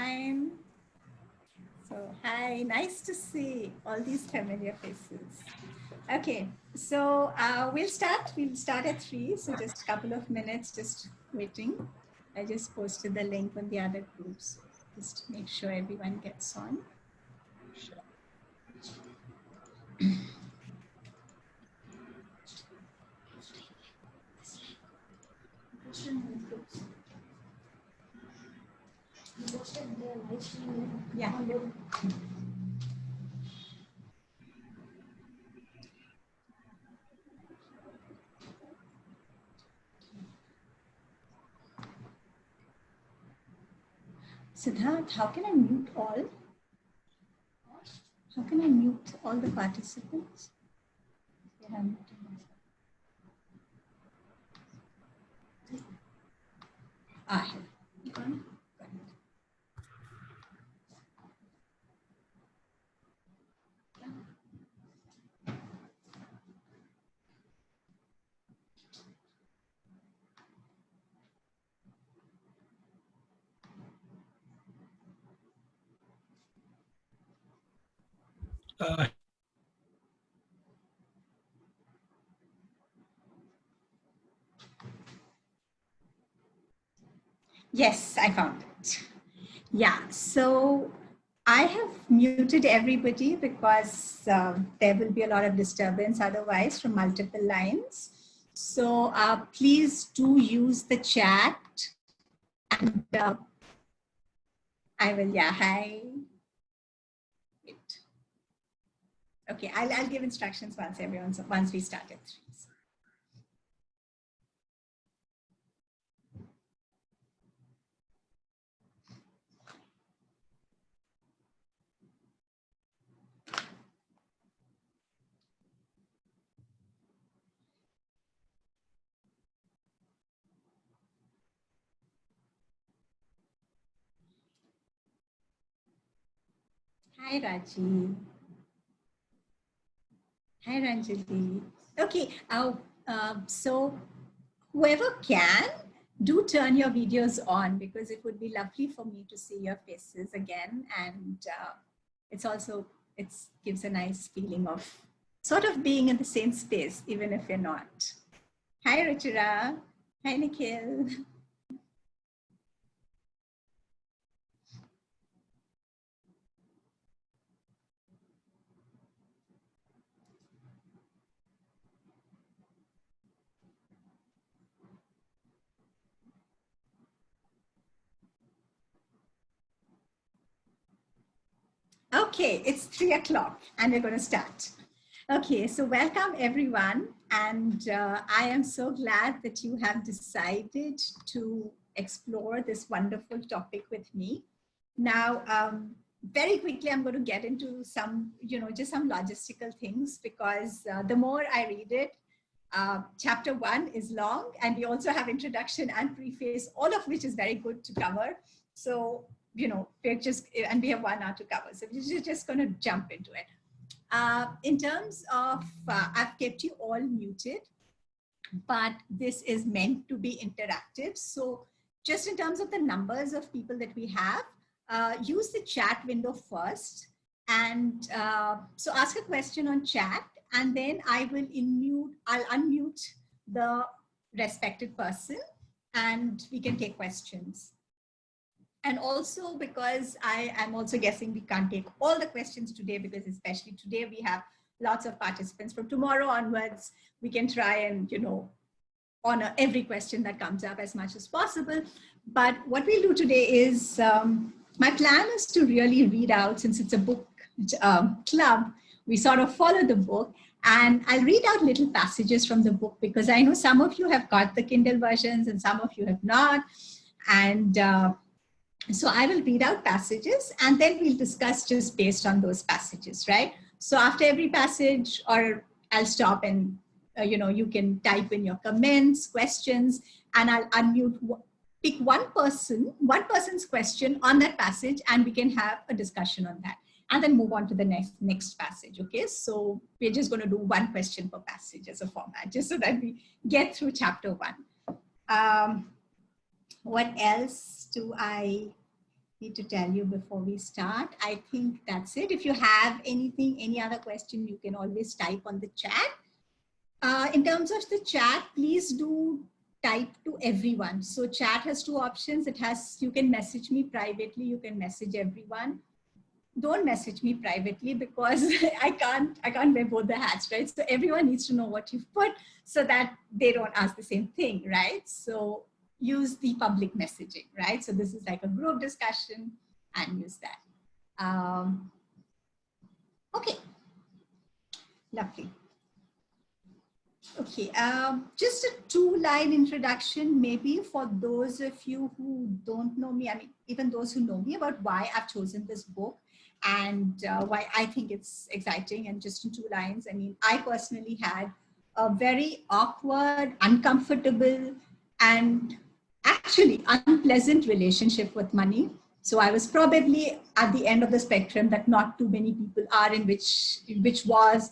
Fine. So, hi, nice to see all these familiar faces. Okay, so we'll start. We'll start at 3. So just a couple of minutes, just waiting. I just posted the link on the other groups. Just make sure everyone gets on. Yeah. Siddharth, how can I mute all? How can I mute all the participants? Yeah, here. Got it. Yes, I found it. Yeah, so I have muted everybody because there will be a lot of disturbance otherwise from multiple lines. So please do use the chat and I will, yeah, hi. Wait. Okay, I'll give instructions once we start at 3. Hi, Raji. Hi, Ranjali. Okay, so whoever can, do turn your videos on because it would be lovely for me to see your faces again. And it gives a nice feeling of sort of being in the same space, even if you're not. Hi, Ruchira. Hi, Nikhil. Okay, it's 3 o'clock and we're going to start. Okay, so welcome everyone. And I am so glad that you have decided to explore this wonderful topic with me. Now, very quickly, I'm going to get into some, just some logistical things because the more I read it, chapter 1 is long and we also have introduction and preface, all of which is very good to cover. So, we're just, and we have 1 hour to cover. So we're just going to jump into it. In terms of, I've kept you all muted, but this is meant to be interactive. So just in terms of the numbers of people that we have, use the chat window first. And so ask a question on chat and then I'll unmute the respected person and we can take questions. And also because I am also guessing we can't take all the questions today because especially today we have lots of participants. From tomorrow onwards, we can try and, honor every question that comes up as much as possible. But what we'll do today is, my plan is to really read out, since it's a book club, we sort of follow the book. And I'll read out little passages from the book because I know some of you have got the Kindle versions and some of you have not. And so I will read out passages and then we'll discuss just based on those passages, right? So after every passage, or I'll stop and, you can type in your comments, questions, and I'll unmute, pick one person's question on that passage, and we can have a discussion on that. And then move on to the next passage, okay? So we're just going to do 1 question per passage as a format, just so that we get through chapter 1. What else do I need to tell you before we start. I think that's it. If you have anything, any other question, you can always type on the chat. In terms of the chat, please do type to everyone. So chat has two options. It has, you can message me privately, you can message everyone. Don't message me privately because I can't wear both the hats, right? So everyone needs to know what you've put so that they don't ask the same thing, right? So use the public messaging, right? So this is like a group discussion and use that. Okay, lovely. Okay, just a two-line introduction, maybe for those of you who don't know me, I mean, even those who know me, about why I've chosen this book and why I think it's exciting. And just in two lines, I mean, I personally had a very awkward, uncomfortable, and actually unpleasant relationship with money. So I was probably at the end of the spectrum that not too many people are in, which was,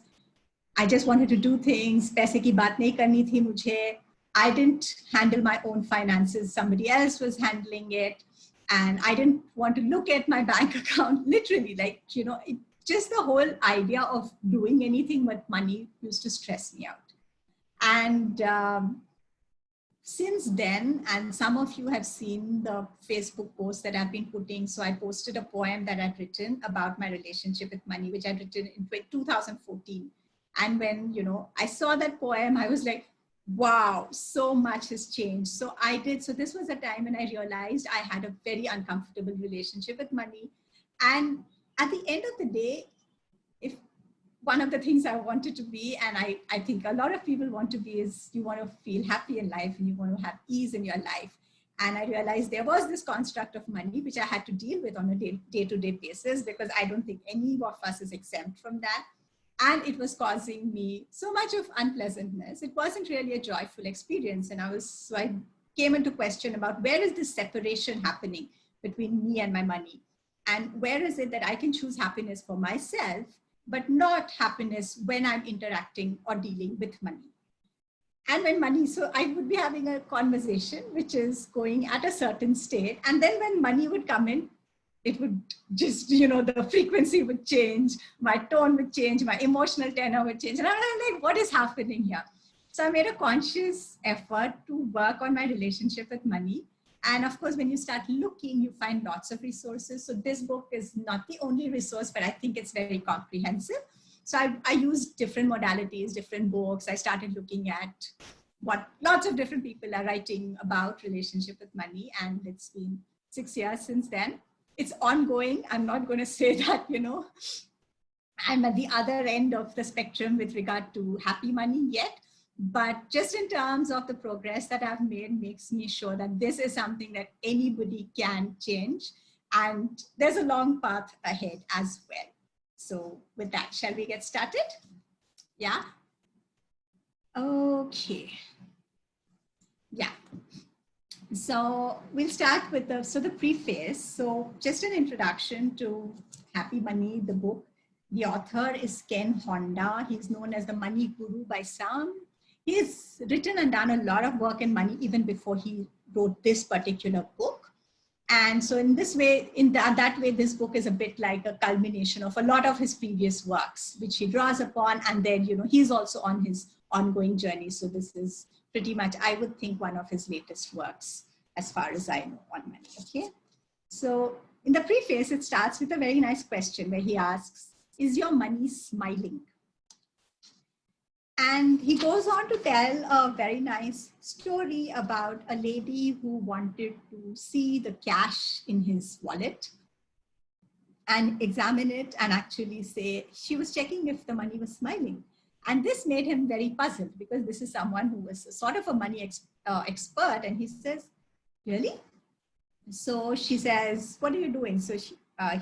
I just wanted to do things. पैसे की बात नहीं करनी थी मुझे. I didn't handle my own finances. Somebody else was handling it. And I didn't want to look at my bank account. Literally, like, you know, just the whole idea of doing anything with money used to stress me out. And since then, and some of you have seen the Facebook post that I've been putting. So I posted a poem that I'd written about my relationship with money, which I'd written in 2014. And when, you know, I saw that poem, I was like, wow, so much has changed. So this was a time when I realized I had a very uncomfortable relationship with money. And at the end of the day, if one of the things I wanted to be, and I think a lot of people want to be, is you want to feel happy in life and you want to have ease in your life. And I realized there was this construct of money, which I had to deal with on a day-to-day basis, because I don't think any of us is exempt from that. And it was causing me so much of unpleasantness. It wasn't really a joyful experience. And so I came into question about where is this separation happening between me and my money? And where is it that I can choose happiness for myself, but not happiness when I'm interacting or dealing with money? And when money, so I would be having a conversation, which is going at a certain state. And then when money would come in, it would just, you know, the frequency would change, my tone would change, my emotional tenor would change. And I'm like, what is happening here? So I made a conscious effort to work on my relationship with money. And of course, when you start looking, you find lots of resources. So this book is not the only resource, but I think it's very comprehensive. So I used different modalities, different books. I started looking at what lots of different people are writing about relationship with money. And it's been 6 years since then. It's ongoing. I'm not going to say that, you know, I'm at the other end of the spectrum with regard to happy money yet. But just in terms of the progress that I've made makes me sure that this is something that anybody can change. And there's a long path ahead as well. So with that, shall we get started? Yeah. Okay. Yeah. So we'll start with the preface. So just an introduction to Happy Money, the book. The author is Ken Honda. He's known as the Money Guru by some. He's written and done a lot of work in money even before he wrote this particular book. And so in this way, in that way, this book is a bit like a culmination of a lot of his previous works, which he draws upon. And then, you know, he's also on his ongoing journey. So this is pretty much, I would think, one of his latest works, as far as I know, on money, okay? So in the preface, it starts with a very nice question where he asks, is your money smiling? And he goes on to tell a very nice story about a lady who wanted to see the cash in his wallet and examine it and actually say, she was checking if the money was smiling. And this made him very puzzled because this is someone who was sort of a money expert. And he says, really? So she says, what are you doing? So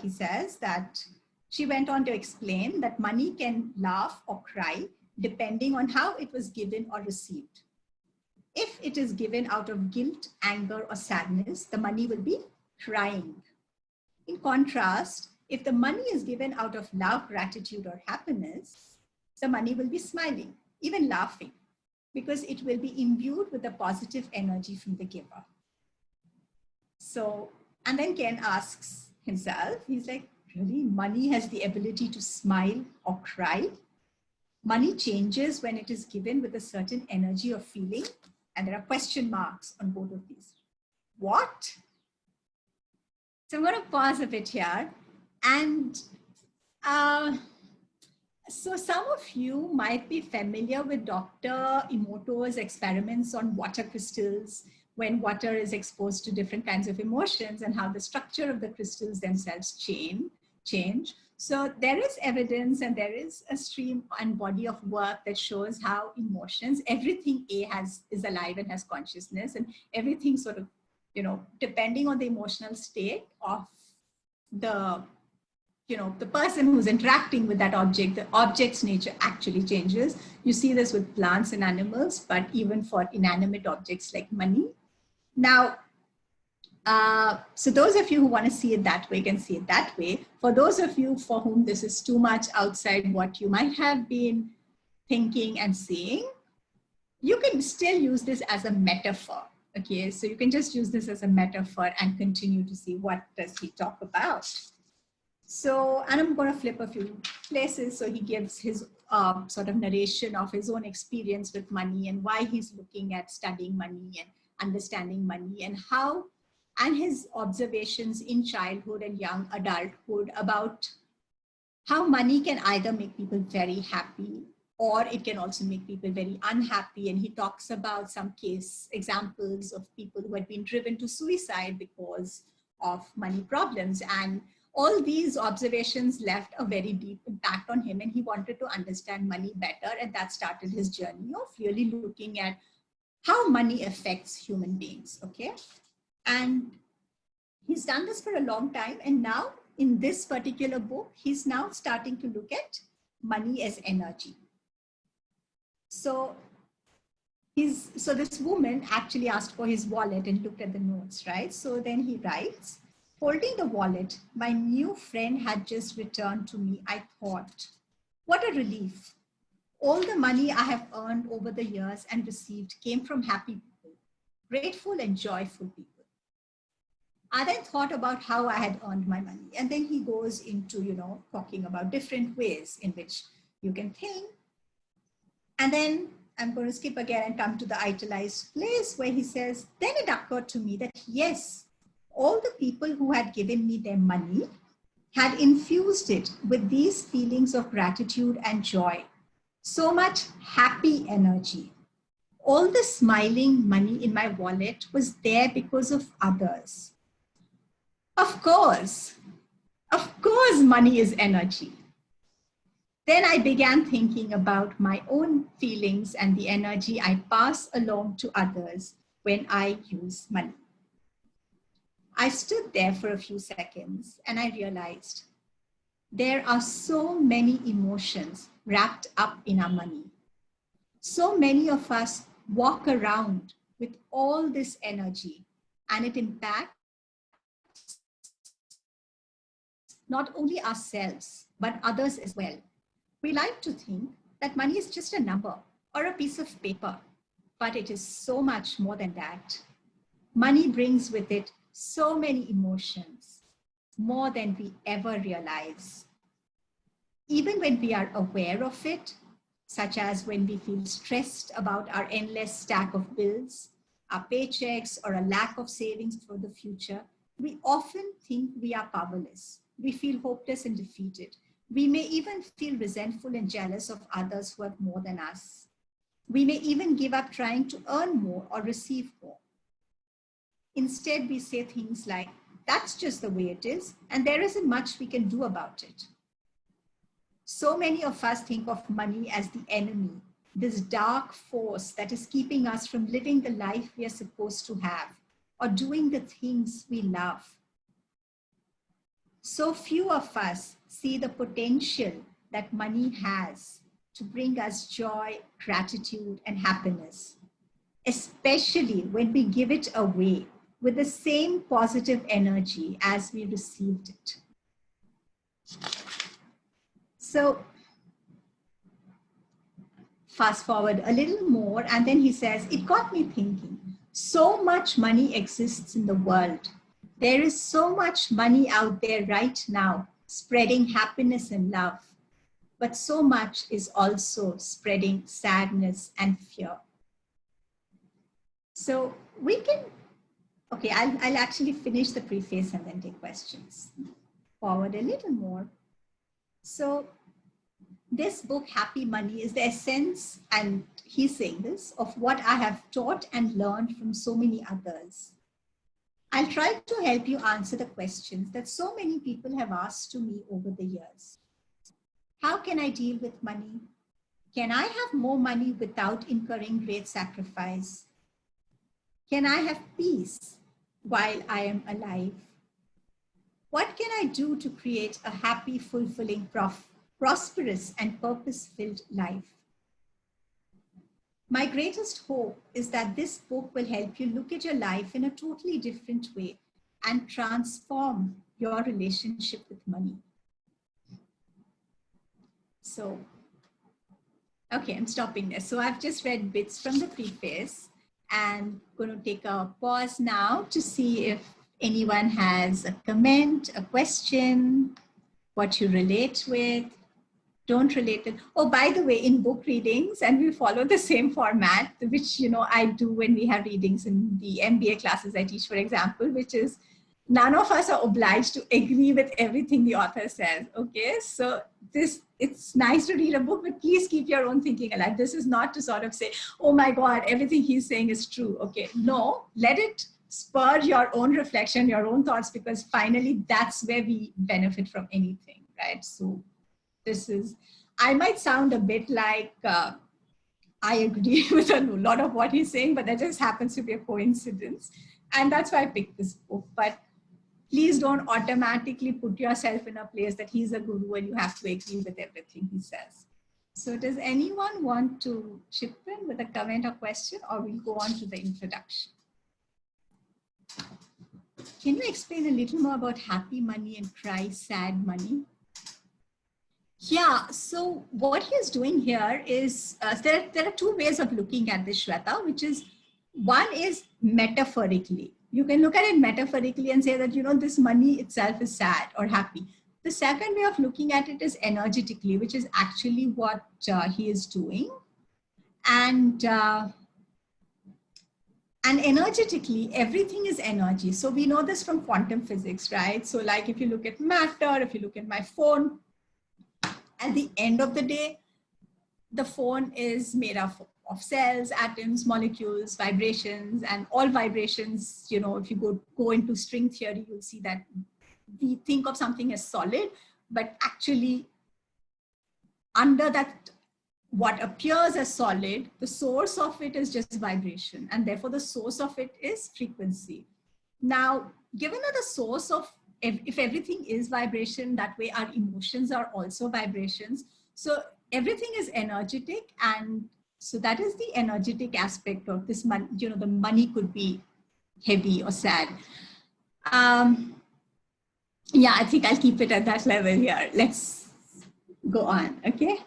he says that she went on to explain that money can laugh or cry depending on how it was given or received. If it is given out of guilt, anger, or sadness, the money will be crying. In contrast, if the money is given out of love, gratitude, or happiness, the money will be smiling, even laughing, because it will be imbued with the positive energy from the giver. So, and then Ken asks, himself. He's like, really? Money has the ability to smile or cry? Money changes when it is given with a certain energy or feeling. And there are question marks on both of these. What? So I'm going to pause a bit here. And so some of you might be familiar with Dr. Emoto's experiments on water crystals, when water is exposed to different kinds of emotions and how the structure of the crystals themselves change. So there is evidence and there is a stream and body of work that shows how emotions, everything is alive and has consciousness, and everything sort of, you know, depending on the emotional state of the, you know, the person who's interacting with that object, the object's nature actually changes. You see this with plants and animals, but even for inanimate objects like money. Now, so those of you who want to see it that way can see it that way. For those of you for whom this is too much outside what you might have been thinking and seeing, you can still use this as a metaphor. Okay, so you can just use this as a metaphor and continue to see what does he talk about. So, and I'm going to flip a few places. So he gives his sort of narration of his own experience with money and why he's looking at studying money and understanding money, and how, and his observations in childhood and young adulthood about how money can either make people very happy or it can also make people very unhappy. And he talks about some case examples of people who had been driven to suicide because of money problems. And all these observations left a very deep impact on him, and he wanted to understand money better. And that started his journey of really looking at how money affects human beings, okay? And he's done this for a long time. And now in this particular book, he's now starting to look at money as energy. So this woman actually asked for his wallet and looked at the notes, right? So then he writes, holding the wallet, my new friend had just returned to me. I thought, what a relief. All the money I have earned over the years and received came from happy people, grateful and joyful people. I then thought about how I had earned my money. And then he goes into, you know, talking about different ways in which you can think. And then I'm going to skip again and come to the itemized place where he says, then it occurred to me that yes, all the people who had given me their money had infused it with these feelings of gratitude and joy. So much happy energy. All the smiling money in my wallet was there because of others. Of course, money is energy. Then I began thinking about my own feelings and the energy I pass along to others when I use money. I stood there for a few seconds and I realized there are so many emotions wrapped up in our money. So many of us walk around with all this energy, and it impacts not only ourselves, but others as well. We like to think that money is just a number or a piece of paper, but it is so much more than that. Money brings with it so many emotions, more than we ever realize. Even when we are aware of it, such as when we feel stressed about our endless stack of bills, our paychecks, or a lack of savings for the future, we often think we are powerless. We feel hopeless and defeated. We may even feel resentful and jealous of others who have more than us. We may even give up trying to earn more or receive more. Instead, we say things like, that's just the way it is, and there isn't much we can do about it. So many of us think of money as the enemy, this dark force that is keeping us from living the life we are supposed to have or doing the things we love. So few of us see the potential that money has to bring us joy, gratitude, and happiness, especially when we give it away with the same positive energy as we received it. So fast forward a little more, and then he says, it got me thinking, so much money exists in the world. There is so much money out there right now, spreading happiness and love, but so much is also spreading sadness and fear. So we can, okay, I'll actually finish the preface and then take questions. Forward a little more. So this book, Happy Money, is the essence, and he's saying this, of what I have taught and learned from so many others. I'll try to help you answer the questions that so many people have asked to me over the years. How can I deal with money? Can I have more money without incurring great sacrifice? Can I have peace while I am alive? What can I do to create a happy, fulfilling, prosperous, and purpose-filled life? My greatest hope is that this book will help you look at your life in a totally different way and transform your relationship with money. So, okay, I'm stopping there. So I've just read bits from the preface and going to take a pause now to see if anyone has a comment, a question, what you relate with, don't relate it. Oh, by the way, in book readings, and we follow the same format, which, you know, I do when we have readings in the MBA classes I teach, for example, which is none of us are obliged to agree with everything the author says. Okay, so it's nice to read a book, but please keep your own thinking alive. This is not to sort of say, oh my God, everything he's saying is true. Okay, no, let it spur your own reflection, your own thoughts, because finally that's where we benefit from anything, right? So this is, I might sound a bit like I agree with a lot of what he's saying, but that just happens to be a coincidence. And that's why I picked this book. But please don't automatically put yourself in a place that he's a guru and you have to agree with everything he says. So does anyone want to chip in with a comment or question, or we'll go on to the introduction? Can you explain a little more about happy money and cry sad money? Yeah, so what he is doing here is, there are two ways of looking at this, Shweta, which is, one is metaphorically. You can look at it metaphorically and say that, you know, this money itself is sad or happy. The second way of looking at it is energetically, which is actually what he is doing. And energetically, everything is energy. So we know this from quantum physics, right? So like if you look at matter, if you look at my phone, at the end of the day, the phone is made of cells, atoms, molecules, vibrations, and all vibrations, you know, if you go into string theory, you'll see that we think of something as solid, but actually under that, what appears as solid, the source of it is just vibration. And therefore the source of it is frequency. Now, given that the source of, if everything is vibration, that way our emotions are also vibrations. So everything is energetic, and so that is the energetic aspect of this money. You know, the money could be heavy or sad. Yeah, I think I'll keep it at that level here. Let's go on, okay?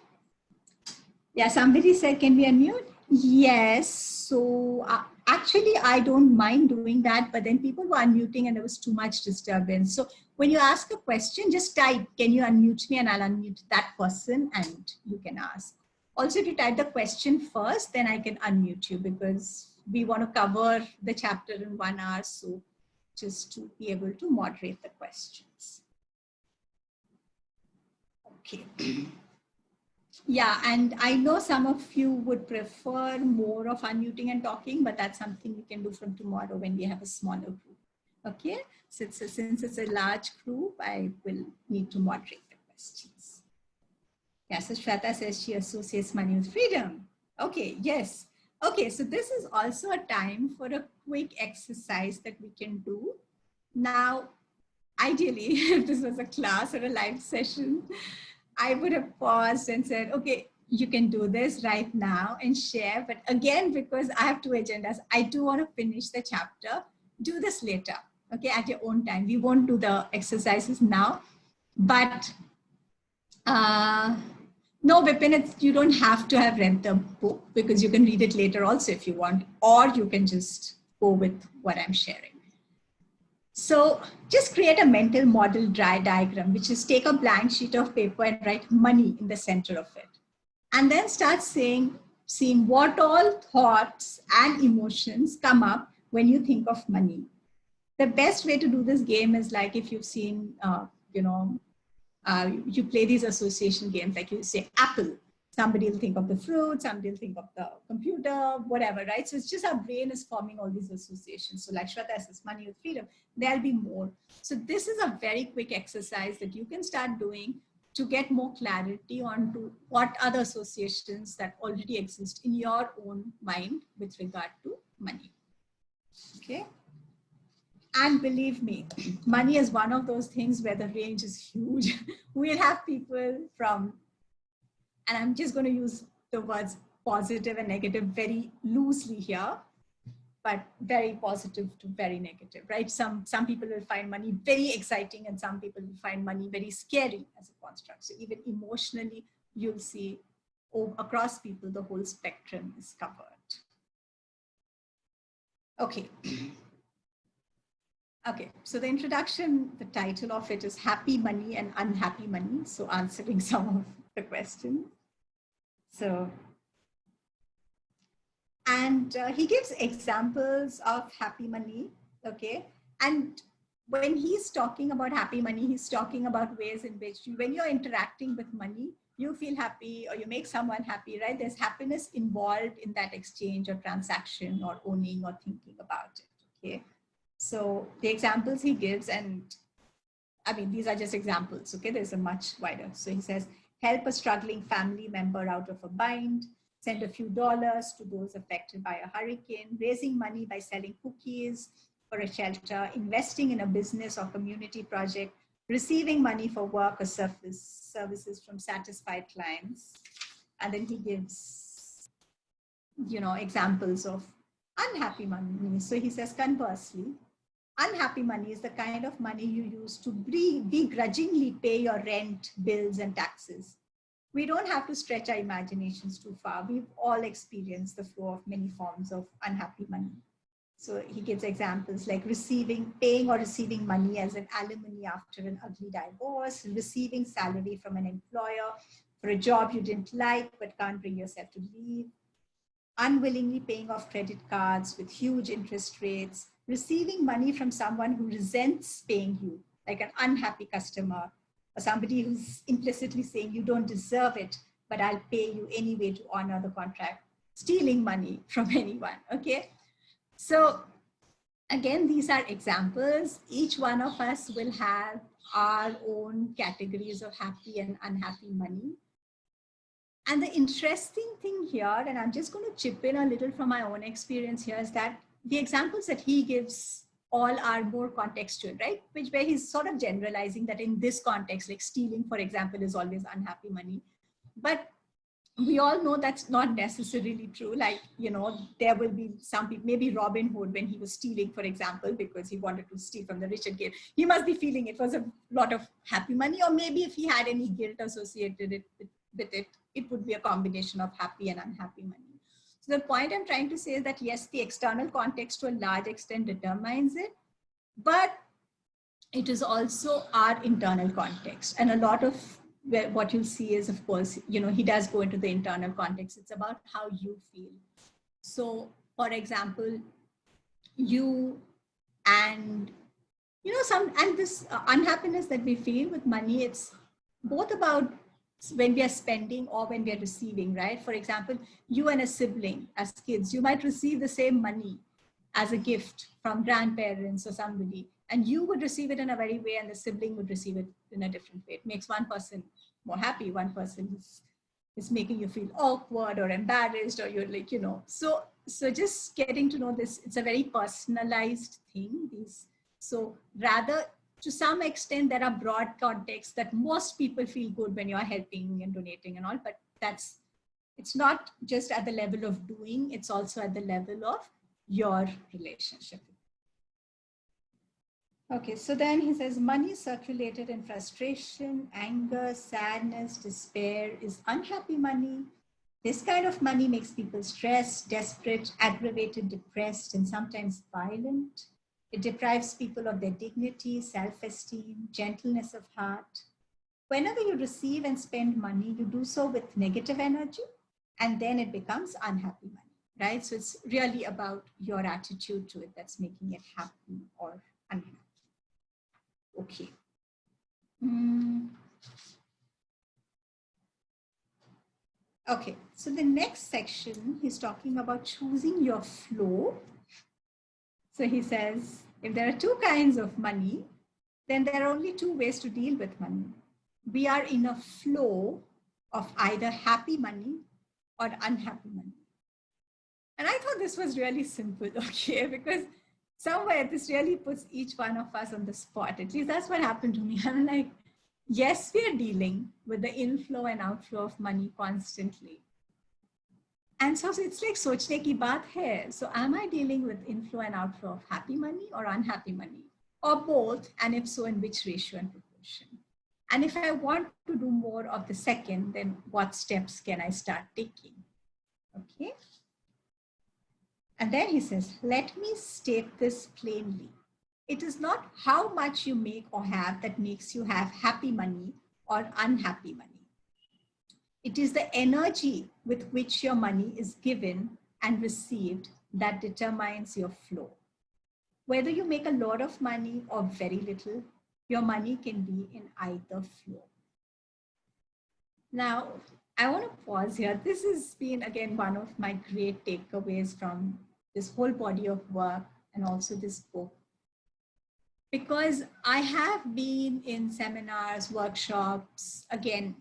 Yeah, somebody said, can we unmute? Yes, so actually I don't mind doing that, but then people were unmuting and there was too much disturbance. So when you ask a question, just type, can you unmute me, and I'll unmute that person and you can ask. Also, if you type the question first, then I can unmute you, because we want to cover the chapter in 1 hour. So just to be able to moderate the questions. Okay. Yeah, and I know some of you would prefer more of unmuting and talking, but that's something we can do from tomorrow when we have a smaller group. Okay, so since it's a large group, I will need to moderate the questions. Yeah, so Shweta says she associates money with freedom. Okay, yes. Okay, so this is also a time for a quick exercise that we can do. Now, ideally, if this was a class or a live session, I would have paused and said, okay, you can do this right now and share. But again, because I have two agendas, I do want to finish the chapter. Do this later, okay, at your own time. We won't do the exercises now. But no, Vipin, you don't have to have read the book, because you can read it later also if you want, or you can just go with what I'm sharing. So just create a mental model diagram, which is take a blank sheet of paper and write money in the center of it. And then start seeing what all thoughts and emotions come up when you think of money. The best way to do this game is like if you've seen, you play these association games, like you say apple, somebody will think of the fruit, somebody will think of the computer, whatever, right? So it's just our brain is forming all these associations. So like Shweta says, money with freedom, there'll be more. So this is a very quick exercise that you can start doing to get more clarity on to what other associations that already exist in your own mind with regard to money. Okay. And believe me, money is one of those things where the range is huge. We'll have people from, and I'm just going to use the words positive and negative very loosely here, but very positive to very negative, right? Some people will find money very exciting and some people will find money very scary as a construct. So even emotionally, you'll see across people, the whole spectrum is covered. Okay. Okay, so the introduction, the title of it is Happy Money and Unhappy Money. So answering some of the questions. So, and he gives examples of happy money, okay? And when he's talking about happy money, he's talking about ways in which when you're interacting with money, you feel happy or you make someone happy, right? There's happiness involved in that exchange or transaction or owning or thinking about it, okay? So the examples he gives, and I mean, these are just examples, okay? There's a much wider. So he says, help a struggling family member out of a bind, send a few dollars to those affected by a hurricane, raising money by selling cookies for a shelter, investing in a business or community project, receiving money for work or services from satisfied clients. And then he gives, examples of unhappy money. So he says, conversely, unhappy money is the kind of money you use to begrudgingly pay your rent, bills, and taxes. We don't have to stretch our imaginations too far. We've all experienced the flow of many forms of unhappy money. So he gives examples like paying or receiving money as an alimony after an ugly divorce, receiving salary from an employer for a job you didn't like but can't bring yourself to leave, unwillingly paying off credit cards with huge interest rates, receiving money from someone who resents paying you, like an unhappy customer, or somebody who's implicitly saying you don't deserve it, but I'll pay you anyway to honor the contract, stealing money from anyone, okay? So again, these are examples. Each one of us will have our own categories of happy and unhappy money. And the interesting thing here, and I'm just going to chip in a little from my own experience here, is that the examples that he gives all are more contextual, right? Where he's sort of generalizing that in this context, like stealing, for example, is always unhappy money. But we all know that's not necessarily true. Like, there will be some people, maybe Robin Hood, when he was stealing, for example, because he wanted to steal from the rich and give, he must be feeling it was a lot of happy money, or maybe if he had any guilt associated with it, it would be a combination of happy and unhappy money. So the point I'm trying to say is that yes, the external context to a large extent determines it, but it is also our internal context. And a lot of what you'll see is, of course, he does go into the internal context. It's about how you feel. So for example, you and, this unhappiness that we feel with money, it's both about when we are spending or when we are receiving, right? For example, you and a sibling as kids, you might receive the same money as a gift from grandparents or somebody, and you would receive it in a very way and the sibling would receive it in a different way. It makes one person more happy, one person is making you feel awkward or embarrassed, or you're like, so just getting to know this, it's a very personalized thing. So rather, to some extent, there are broad contexts that most people feel good when you're helping and donating and all, but it's not just at the level of doing, it's also at the level of your relationship. Okay, so then he says, money circulated in frustration, anger, sadness, despair is unhappy money. This kind of money makes people stressed, desperate, aggravated, depressed, and sometimes violent. It deprives people of their dignity, self-esteem, gentleness of heart. Whenever you receive and spend money, you do so with negative energy, and then it becomes unhappy money, right? So it's really about your attitude to it that's making it happy or unhappy. Okay. Okay, so the next section, he's talking about choosing your flow. So he says, if there are two kinds of money, then there are only two ways to deal with money. We are in a flow of either happy money or unhappy money. And I thought this was really simple, okay, because somewhere this really puts each one of us on the spot. At least that's what happened to me. I'm like, yes, we are dealing with the inflow and outflow of money constantly. And so it's like sochne ki baat hai. So am I dealing with inflow and outflow of happy money or unhappy money, or both? And if so, in which ratio and proportion? And if I want to do more of the second, then what steps can I start taking? Okay. And then he says, let me state this plainly. It is not how much you make or have that makes you have happy money or unhappy money. It is the energy with which your money is given and received that determines your flow. Whether you make a lot of money or very little, your money can be in either flow. Now, I want to pause here. This has been, again, one of my great takeaways from this whole body of work and also this book. Because I have been in seminars, workshops, again,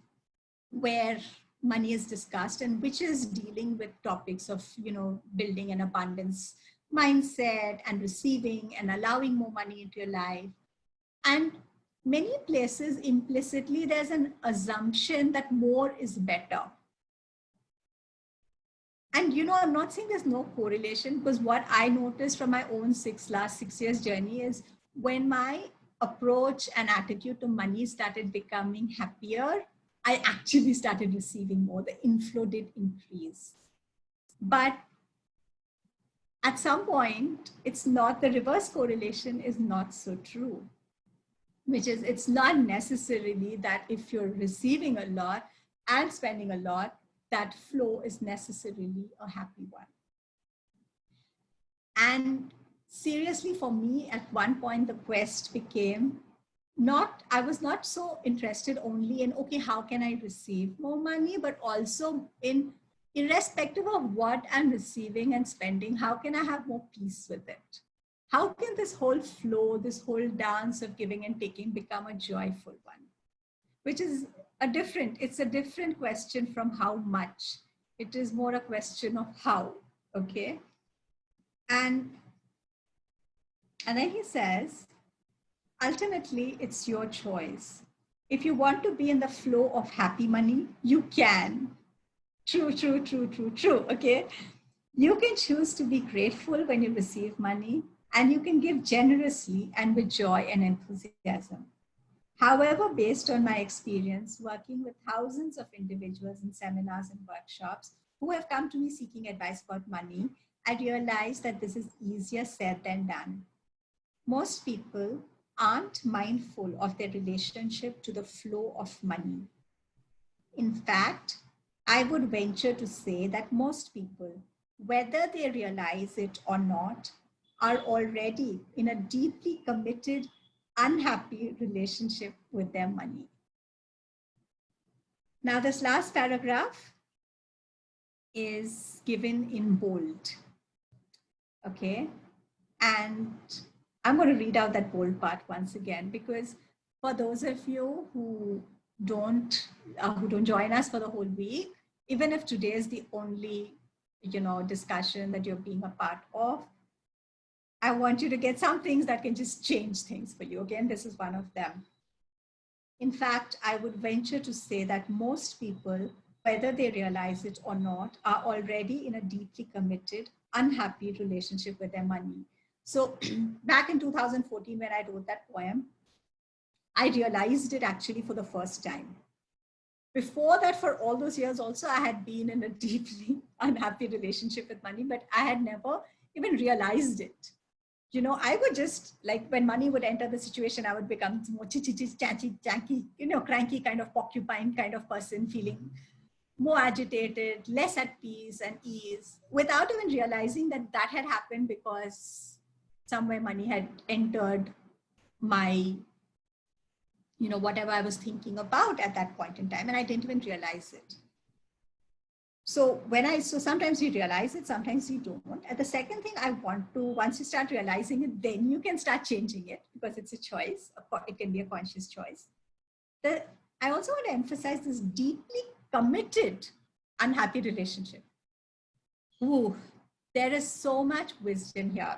where money is discussed and which is dealing with topics of, building an abundance mindset and receiving and allowing more money into your life. And many places implicitly, there's an assumption that more is better. And, I'm not saying there's no correlation, because what I noticed from my own last 6 years journey is when my approach and attitude to money started becoming happier, I actually started receiving more. The inflow did increase. But at some point, it's not, the reverse correlation is not so true, which is it's not necessarily that if you're receiving a lot and spending a lot, that flow is necessarily a happy one. And seriously, for me, at one point, the quest became I was not so interested only in, okay, how can I receive more money, but also in, irrespective of what I'm receiving and spending, how can I have more peace with it? How can this whole flow, this whole dance of giving and taking become a joyful one? Which is it's a different question from how much. It is more a question of how, okay? And then he says, ultimately, it's your choice. If you want to be in the flow of happy money, you can. True, okay? You can choose to be grateful when you receive money, and you can give generously and with joy and enthusiasm. However, based on my experience working with thousands of individuals in seminars and workshops who have come to me seeking advice about money, I realized that this is easier said than done. Most people aren't mindful of their relationship to the flow of money. In fact, I would venture to say that most people, whether they realize it or not, are already in a deeply committed, unhappy relationship with their money. Now, this last paragraph is given in bold, okay? And I'm going to read out that bold part once again, because for those of you who don't join us for the whole week, even if today is the only, discussion that you're being a part of, I want you to get some things that can just change things for you. Again, this is one of them. In fact, I would venture to say that most people, whether they realize it or not, are already in a deeply committed, unhappy relationship with their money. So back in 2014, when I wrote that poem, I realized it actually for the first time. Before that, for all those years also, I had been in a deeply unhappy relationship with money, but I had never even realized it. you know, I would just, like, when money would enter the situation, I would become more chanky, you know, cranky kind of porcupine kind of person, feeling more agitated, less at peace and ease, without even realizing that that had happened because somewhere money had entered my, you know, whatever I was thinking about at that point in time, and I didn't even realize it. So sometimes you realize it, sometimes you don't. And the second thing I want to, once you start realizing it, then you can start changing it, because it's a choice. It can be a conscious choice. I also want to emphasize this deeply committed, unhappy relationship. Ooh, there is so much wisdom here.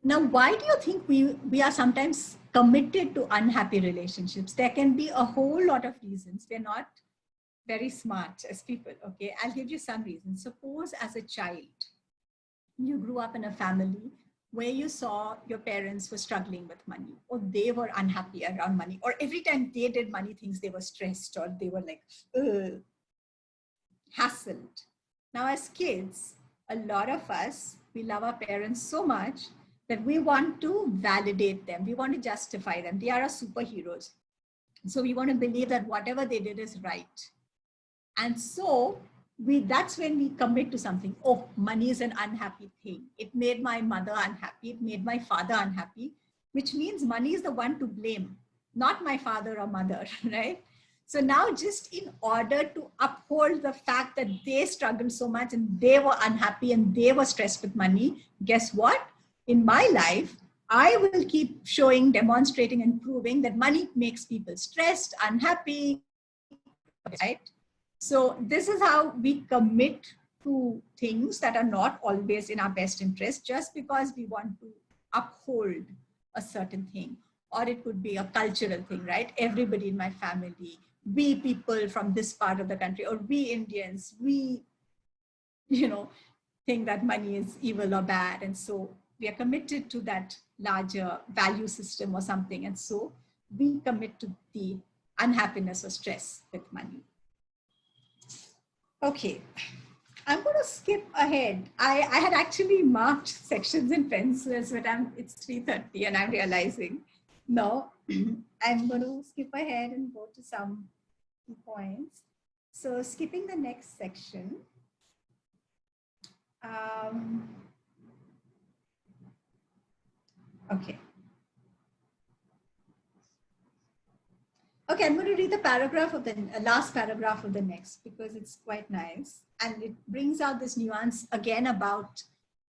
Now, why do you think we are sometimes committed to unhappy relationships? There can be a whole lot of reasons. We're not very smart as people, okay? I'll give you some reasons. Suppose as a child, you grew up in a family where you saw your parents were struggling with money, or they were unhappy around money, or every time they did money things, they were stressed, or they were like, hassled. Now, as kids, a lot of us, we love our parents so much that we want to validate them. We want to justify them. They are our superheroes. So we want to believe that whatever they did is right. And so that's when we commit to something. Oh, money is an unhappy thing. It made my mother unhappy. It made my father unhappy, which means money is the one to blame, not my father or mother, right? So now, just in order to uphold the fact that they struggled so much and they were unhappy and they were stressed with money, guess what? In my life, I will keep showing, demonstrating, and proving that money makes people stressed, unhappy, right? So this is how we commit to things that are not always in our best interest, just because we want to uphold a certain thing. Or it could be a cultural thing, right? Everybody in my family, we people from this part of the country, or we Indians, we, you know, think that money is evil or bad. And so we are committed to that larger value system or something. And so we commit to the unhappiness or stress with money. Okay, I'm going to skip ahead. I had actually marked sections in pencils, but it's 3:30 and I'm realizing, no, I'm going to skip ahead and go to some key points. So skipping the next section. Okay. Okay, I'm going to read the paragraph of the last paragraph of the next, because it's quite nice. And it brings out this nuance again about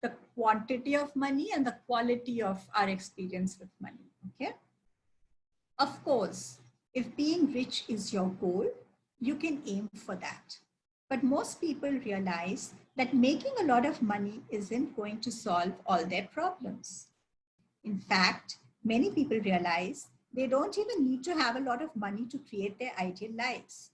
the quantity of money and the quality of our experience with money, okay? Of course, if being rich is your goal, you can aim for that. But most people realize that making a lot of money isn't going to solve all their problems. In fact, many people realize they don't even need to have a lot of money to create their ideal lives.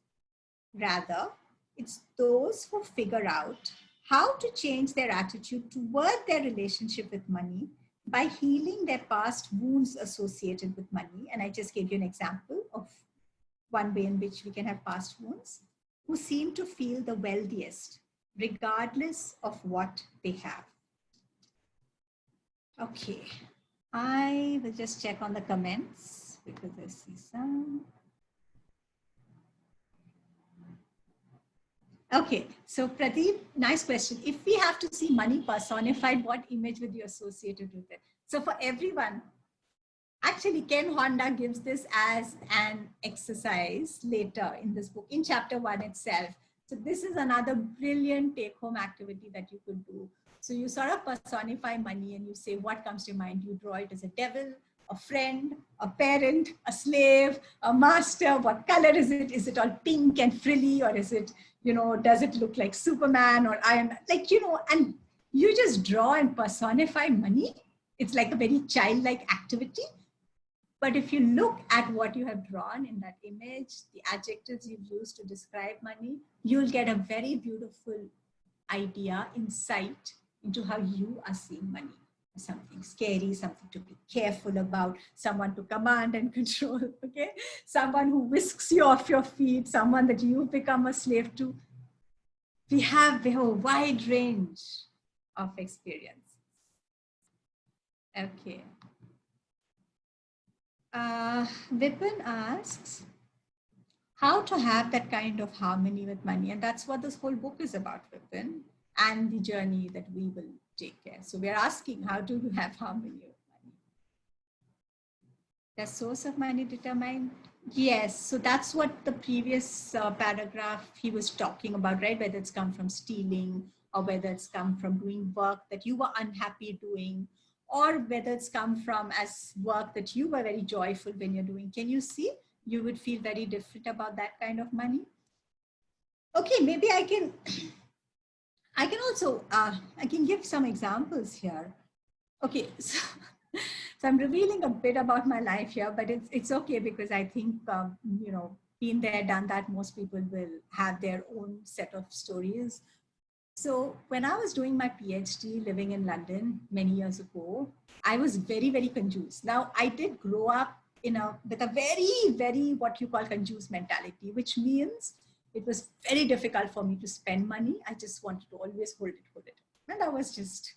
Rather, it's those who figure out how to change their attitude toward their relationship with money by healing their past wounds associated with money. And I just gave you an example of one way in which we can have past wounds, who seem to feel the wealthiest, regardless of what they have. Okay, I will just check on the comments because I see some. Okay, so Pradeep, nice question. If we have to see money personified, what image would you associate it with it? So for everyone, actually Ken Honda gives this as an exercise later in this book, in chapter 1 itself. So this is another brilliant take-home activity that you could do. So you sort of personify money and you say what comes to your mind. You draw it as a devil, a friend, a parent, a slave, a master. What color is it? Is it all pink and frilly, or is it, you know, does it look like Superman or Iron Man? Like, you know, and you just draw and personify money. It's like a very childlike activity. But if you look at what you have drawn in that image, the adjectives you've used to describe money, you'll get a very beautiful idea, insight into how you are seeing money. Something scary, something to be careful about, someone to command and control, okay? Someone who whisks you off your feet, someone that you become a slave to. We have a wide range of experience. Okay. Vipin asks, how to have that kind of harmony with money. And that's what this whole book is about, Vipin, and the journey that we will take care. So we're asking, how do you have harmony with money? The source of money determined? Yes, so that's what the previous paragraph he was talking about, right? Whether it's come from stealing or whether it's come from doing work that you were unhappy doing, or whether it's come from as work that you were very joyful when you're doing. Can you see? You would feel very different about that kind of money. Okay, maybe I can also, I can give some examples here. Okay, so I'm revealing a bit about my life here, but it's okay because I think, you know, been there, done that, most people will have their own set of stories. So when I was doing my PhD living in London many years ago, I was very, very confused. Now, I did grow up with a very, very what you call confused mentality, which means it was very difficult for me to spend money. I just wanted to always hold it. And I was just,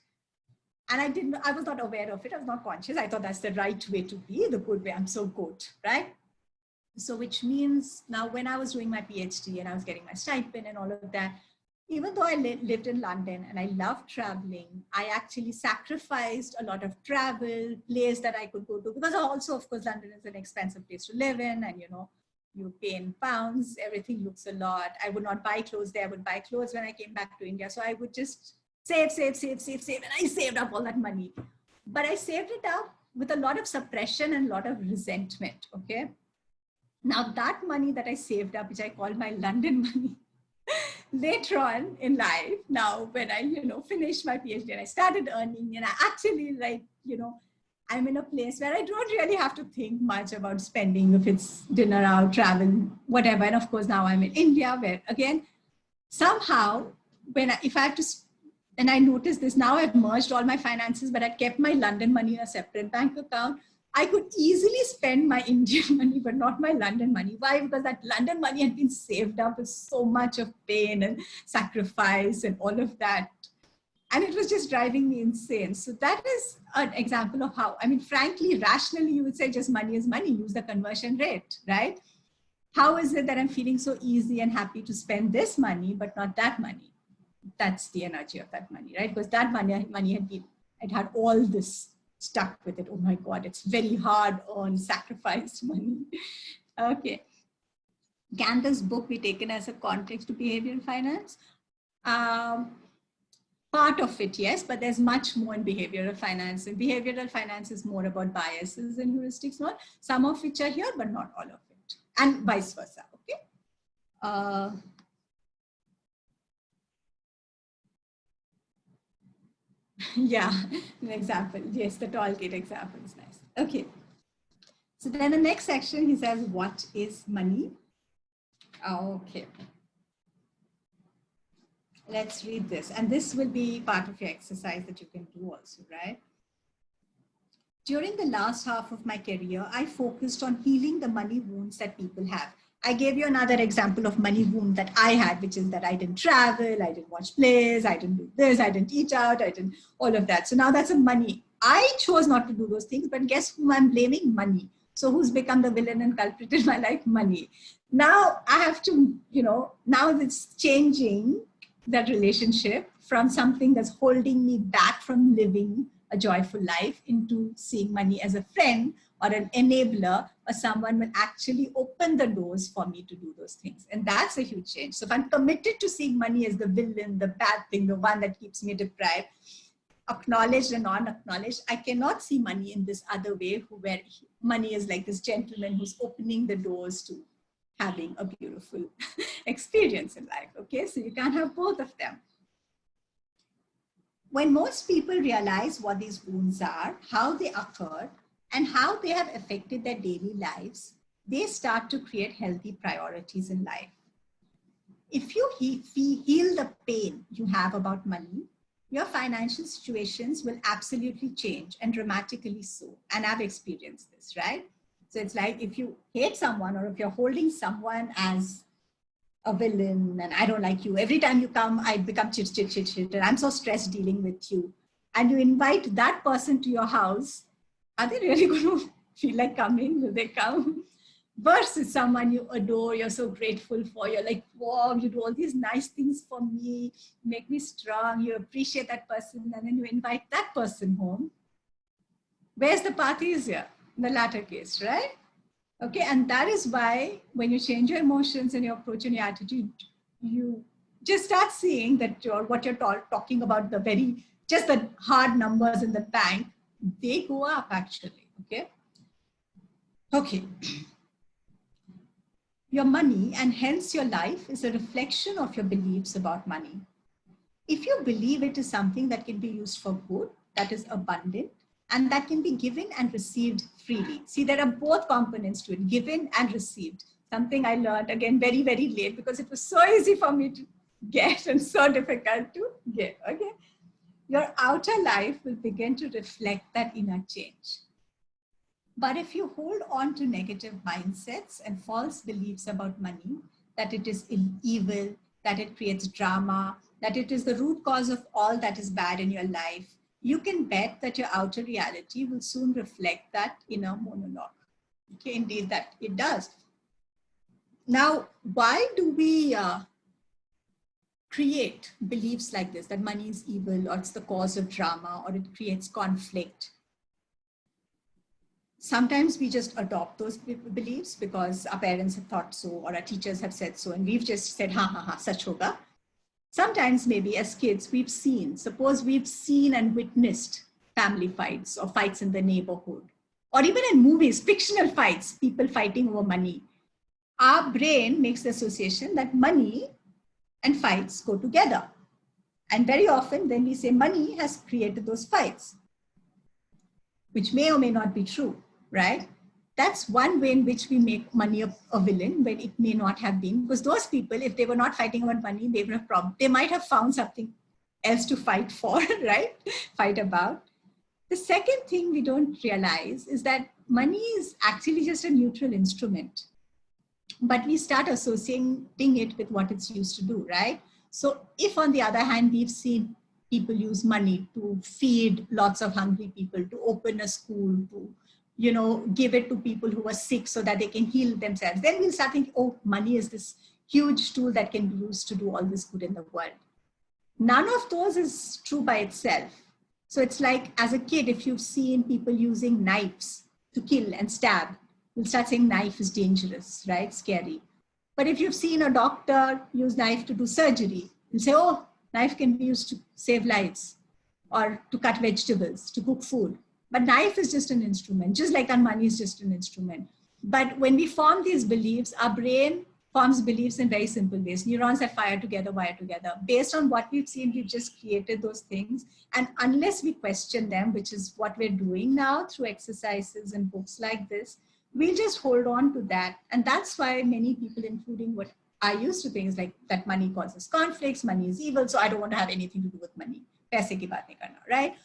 and I was not aware of it. I was not conscious. I thought that's the right way to be, the good way. I'm so good, right? So which means now when I was doing my PhD and I was getting my stipend and all of that, even though I lived in London and I loved traveling, I actually sacrificed a lot of travel, place that I could go to, because also, of course, London is an expensive place to live in, and you know, you pay in pounds, everything looks a lot. I would not buy clothes there, I would buy clothes when I came back to India. So I would just save, and I saved up all that money. But I saved it up with a lot of suppression and a lot of resentment, okay? Now that money that I saved up, which I call my London money, later on in life, now when I, you know, finished my PhD and I started earning, and I actually, like, you know, I'm in a place where I don't really have to think much about spending, if it's dinner out, travel, whatever. And of course, now I'm in India, where again, somehow, if I have to, and I noticed this, now I've merged all my finances, but I kept my London money in a separate bank account. I could easily spend my Indian money, but not my London money. Why? Because that London money had been saved up with so much of pain and sacrifice and all of that. And it was just driving me insane. So that is an example of how, I mean, frankly, rationally, you would say just money is money, use the conversion rate, right? How is it that I'm feeling so easy and happy to spend this money, but not that money? That's the energy of that money, right? Because that money had been, it had all this stuck with it. Oh my God, it's very hard earned, sacrificed money. Okay. Can this book be taken as a context to behavioral finance? Part of it, yes, but there's much more in behavioral finance. And behavioral finance is more about biases and heuristics, not some of which are here, but not all of it, and vice versa. Okay. Yeah, an example. Yes, the tall kid example is nice. Okay. So then the next section, he says, what is money? Okay. Let's read this. And this will be part of your exercise that you can do also, right? During the last half of my career, I focused on healing the money wounds that people have. I gave you another example of money wound that I had, which is that I didn't travel, I didn't watch plays, I didn't do this, I didn't eat out, I didn't, all of that. So now that's a money. I chose not to do those things, but guess whom I'm blaming? Money. So who's become the villain and culprit in my life? Money. Now I have to, you know, now it's changing that relationship from something that's holding me back from living a joyful life into seeing money as a friend or an enabler, or someone will actually open the doors for me to do those things. And that's a huge change. So if I'm committed to seeing money as the villain, the bad thing, the one that keeps me deprived, acknowledged and non-acknowledged, I cannot see money in this other way, where money is like this gentleman who's opening the doors to having a beautiful experience in life. Okay, so you can't have both of them. When most people realize what these wounds are, how they occurred, and how they have affected their daily lives, they start to create healthy priorities in life. If you heal the pain you have about money, your financial situations will absolutely change, and dramatically so. And I've experienced this, right? So it's like if you hate someone, or if you're holding someone as a villain and I don't like you. Every time you come, I become chit, chit, chit, chit, and I'm so stressed dealing with you. And you invite that person to your house, are they really going to feel like coming? Will they come? Versus someone you adore, you're so grateful for, you're like, wow, you do all these nice things for me, make me strong, you appreciate that person, and then you invite that person home. Where's the path easier? In the latter case, right? Okay, and that is why when you change your emotions and your approach and your attitude, you just start seeing that what you're talking about, just the hard numbers in the bank, they go up actually, okay? Okay. Your money and hence your life is a reflection of your beliefs about money. If you believe it is something that can be used for good, that is abundant, and that can be given and received freely. See, there are both components to it, given and received. Something I learned, again, very, very late because it was so easy for me to get and so difficult to get, okay? Your outer life will begin to reflect that inner change. But if you hold on to negative mindsets and false beliefs about money, that it is evil, that it creates drama, that it is the root cause of all that is bad in your life, you can bet that your outer reality will soon reflect that inner monologue. Okay, indeed that it does. Now, why do we create beliefs like this, that money is evil or it's the cause of drama or it creates conflict? Sometimes we just adopt those beliefs because our parents have thought so or our teachers have said so and we've just said, ha ha ha, sach hoga. Sometimes maybe as kids suppose we've seen and witnessed family fights or fights in the neighborhood, or even in movies, fictional fights, people fighting over money. Our brain makes the association that money and fights go together. And very often then we say money has created those fights, which may or may not be true, right? That's one way in which we make money a villain when it may not have been, because those people, if they were not fighting about money, they might have found something else to fight for, right? Fight about. The second thing we don't realize is that money is actually just a neutral instrument, but we start associating it with what it's used to do, right? So if on the other hand, we've seen people use money to feed lots of hungry people, to open a school, to give it to people who are sick so that they can heal themselves, then we'll start thinking, oh, money is this huge tool that can be used to do all this good in the world. None of those is true by itself. So it's like, as a kid, if you've seen people using knives to kill and stab, you'll start saying knife is dangerous, right? Scary. But if you've seen a doctor use knife to do surgery, you'll say, oh, knife can be used to save lives or to cut vegetables, to cook food. But knife is just an instrument, just like that money is just an instrument. But when we form these beliefs, our brain forms beliefs in very simple ways. Neurons that fire together, wire together. Based on what we've seen, we've just created those things. And unless we question them, which is what we're doing now through exercises and books like this, we'll just hold on to that. And that's why many people, including what I used to think, is like that money causes conflicts, money is evil, so I don't want to have anything to do with money. Paise ki baat nahi karna, right?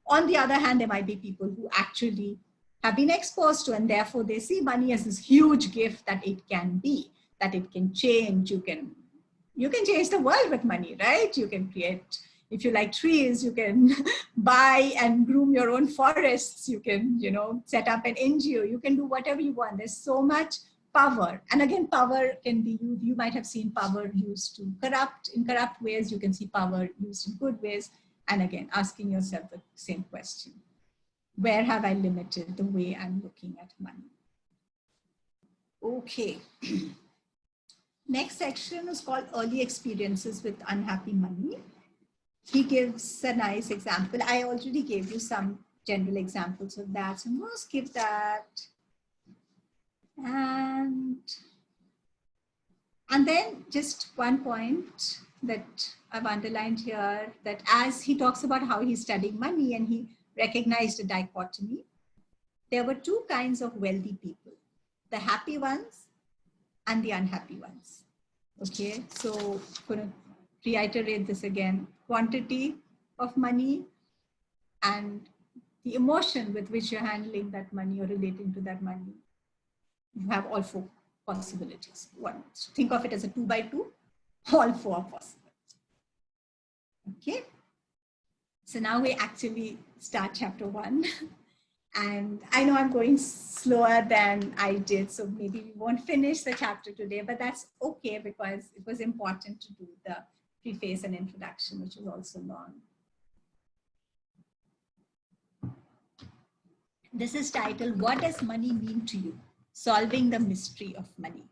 On the other hand, there might be people who actually have been exposed to, and therefore they see money as this huge gift that it can be, that it can change. You can change the world with money, right? You can create, if you like trees, you can buy and groom your own forests. You can, set up an NGO. You can do whatever you want. There's so much power. And again, power can be used. You might have seen power used to in corrupt ways. You can see power used in good ways. And again, asking yourself the same question. Where have I limited the way I'm looking at money? Okay. Next section is called Early Experiences with Unhappy Money. He gives a nice example. I already gave you some general examples of that. So I'm going to skip that. And then just one point that I've underlined here, that as he talks about how he's studying money and he recognized a dichotomy, there were two kinds of wealthy people, the happy ones and the unhappy ones. Okay, so I'm going to reiterate this again. Quantity of money and the emotion with which you're handling that money or relating to that money. You have all four possibilities. Think of it as a 2 by 2, all 4 possible. Okay. So now we actually start chapter 1. And I know I'm going slower than I did, so maybe we won't finish the chapter today, but that's okay because it was important to do the preface and introduction, which was also long. This is titled, What Does Money Mean to You? Solving the Mystery of Money.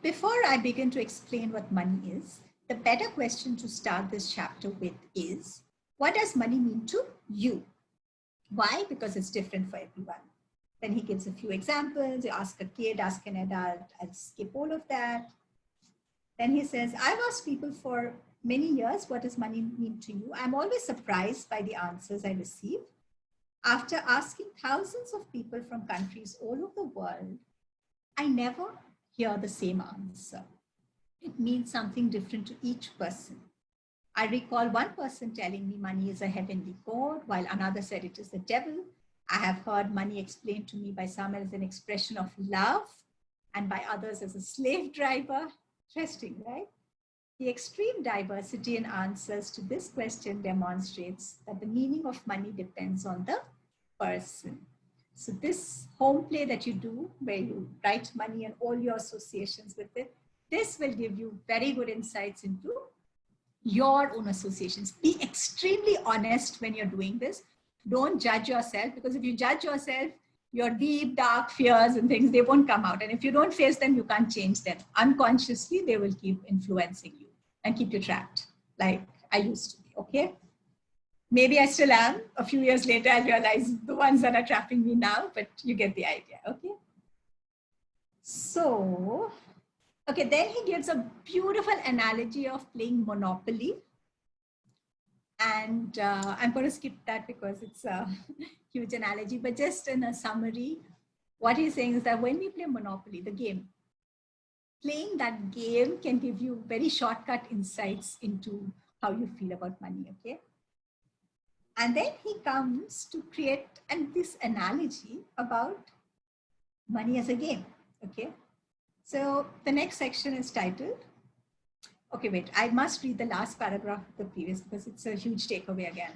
Before I begin to explain what money is, the better question to start this chapter with is, what does money mean to you? Why? Because it's different for everyone. Then he gives a few examples. You ask a kid, ask an adult. I'll skip all of that. Then he says, I've asked people for many years, what does money mean to you? I'm always surprised by the answers I receive. After asking thousands of people from countries all over the world, I never hear the same answer. It means something different to each person. I recall one person telling me money is a heavenly god, while another said it is the devil. I have heard money explained to me by some as an expression of love and by others as a slave driver. Interesting, right? The extreme diversity in answers to this question demonstrates that the meaning of money depends on the person. So this home play that you do, where you write money and all your associations with it, this will give you very good insights into your own associations. Be extremely honest when you're doing this. Don't judge yourself, because if you judge yourself, your deep, dark fears and things, they won't come out. And if you don't face them, you can't change them. Unconsciously, they will keep influencing you and keep you trapped, like I used to be, okay? Maybe I still am. A few years later, I realize the ones that are trapping me now, but you get the idea, okay? So, okay, then he gives a beautiful analogy of playing Monopoly. And I'm going to skip that because it's a huge analogy, but just in a summary, what he's saying is that when we play Monopoly, the game, playing that game can give you very shortcut insights into how you feel about money, okay? And then he comes to create this analogy about money as a game, okay? So the next section is titled, okay, wait, I must read the last paragraph of the previous because it's a huge takeaway again.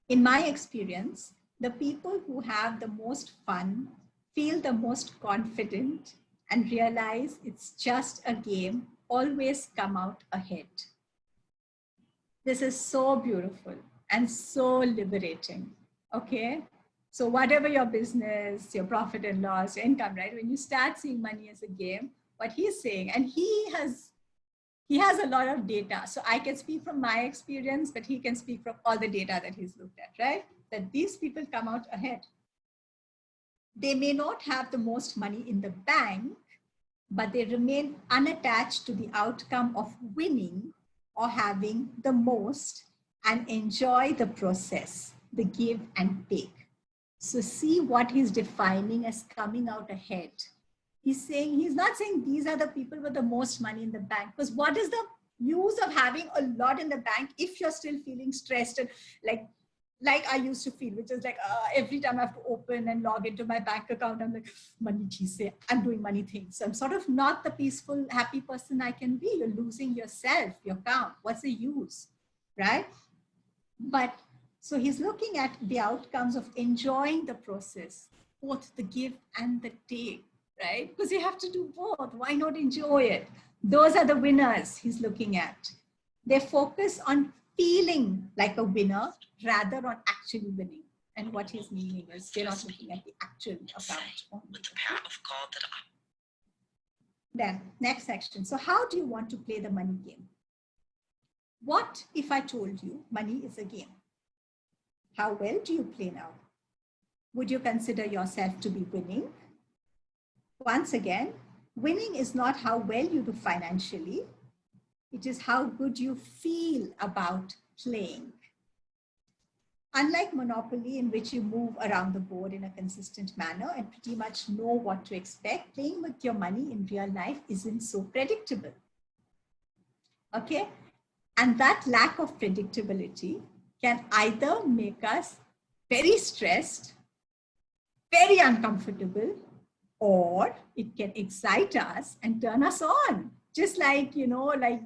In my experience, the people who have the most fun, feel the most confident, and realize it's just a game always come out ahead. This is so beautiful and so liberating, okay? So whatever your business, your profit and loss, your income, right? When you start seeing money as a game, what he's saying, and he has a lot of data. So I can speak from my experience, but he can speak from all the data that he's looked at, right? That these people come out ahead. They may not have the most money in the bank, but they remain unattached to the outcome of winning or having the most and enjoy the process, the give and take. So see what he's defining as coming out ahead. He's not saying these are the people with the most money in the bank, because what is the use of having a lot in the bank if you're still feeling stressed and like I used to feel, which is like every time I have to open and log into my bank account, I'm like, money cheese, I'm doing money things. So I'm sort of not the peaceful, happy person I can be. You're losing yourself, your count. What's the use, right? But so he's looking at the outcomes of enjoying the process, both the give and the take, right? Because you have to do both. Why not enjoy it? Those are the winners he's looking at. They focus on feeling like a winner rather on actually winning. And what he's meaning is they're not looking at the actual account only. With the pair of cards that Then next section. So how do you want to play the money game? What if I told you money is a game? How well do you play now? Would you consider yourself to be winning? Once again, winning is not how well you do financially. It is how good you feel about playing. Unlike Monopoly, in which you move around the board in a consistent manner and pretty much know what to expect, playing with your money in real life isn't so predictable. Okay? And that lack of predictability can either make us very stressed very uncomfortable, or it can excite us and turn us on. Just like, like,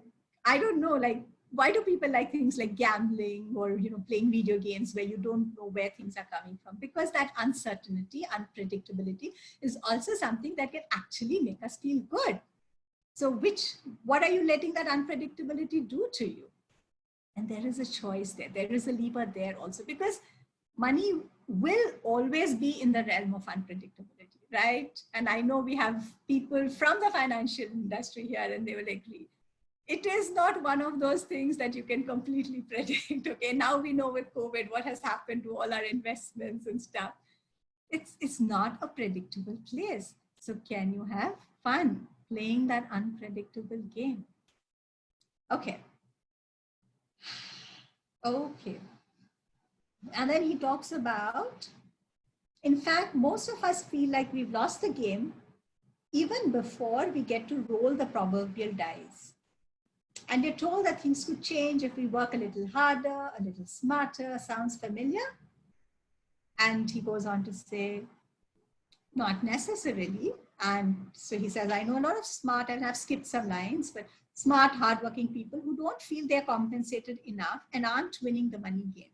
I don't know, like, why do people like things like gambling or, playing video games where you don't know where things are coming from? Because that uncertainty, unpredictability is also something that can actually make us feel good. So what are you letting that unpredictability do to you? And there is a choice there. There is a lever there also, because money will always be in the realm of unpredictability, right? And I know we have people from the financial industry here, and they will agree. It is not one of those things that you can completely predict. Okay, now we know with COVID what has happened to all our investments and stuff. It's not a predictable place. So can you have fun playing that unpredictable game? Okay. Okay. And then he talks about, in fact, most of us feel like we've lost the game even before we get to roll the proverbial dice. And you're told that things could change if we work a little harder, a little smarter. Sounds familiar? And he goes on to say, not necessarily. And so he says, I know a lot of smart, and I've skipped some lines, but smart, hardworking people who don't feel they're compensated enough and aren't winning the money game.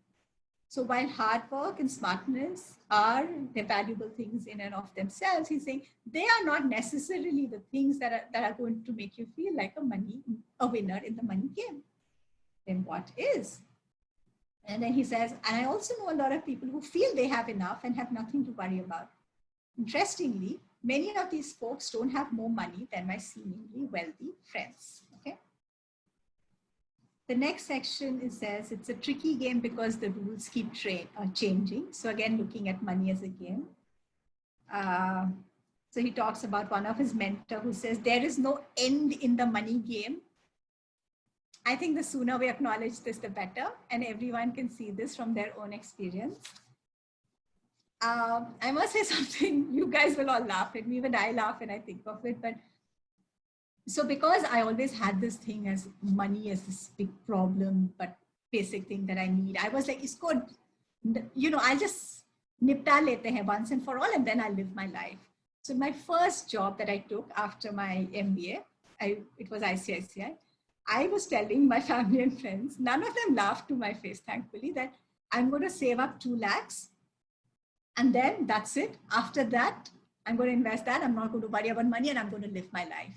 So while hard work and smartness are the valuable things in and of themselves, he's saying they are not necessarily the things that are going to make you feel like a winner in the money game. Then what is? And then he says, and I also know a lot of people who feel they have enough and have nothing to worry about. Interestingly, many of these folks don't have more money than my seemingly wealthy friends. Okay. The next section, says it's a tricky game because the rules keep changing. So again, looking at money as a game. So he talks about one of his mentors who says, there is no end in the money game. I think the sooner we acknowledge this, the better. And everyone can see this from their own experience. I must say something, you guys will all laugh at me, even I laugh when I think of it. But so because I always had this thing as money as this big problem, but basic thing that I need, I was like, it's good. I'll just nipta lete hai once and for all, and then I'll live my life. So my first job that I took after my MBA, it was ICICI. I was telling my family and friends, none of them laughed to my face, thankfully, that I'm going to save up 2 lakhs. And then that's it. After that, I'm going to invest that. I'm not going to worry about money, and I'm going to live my life.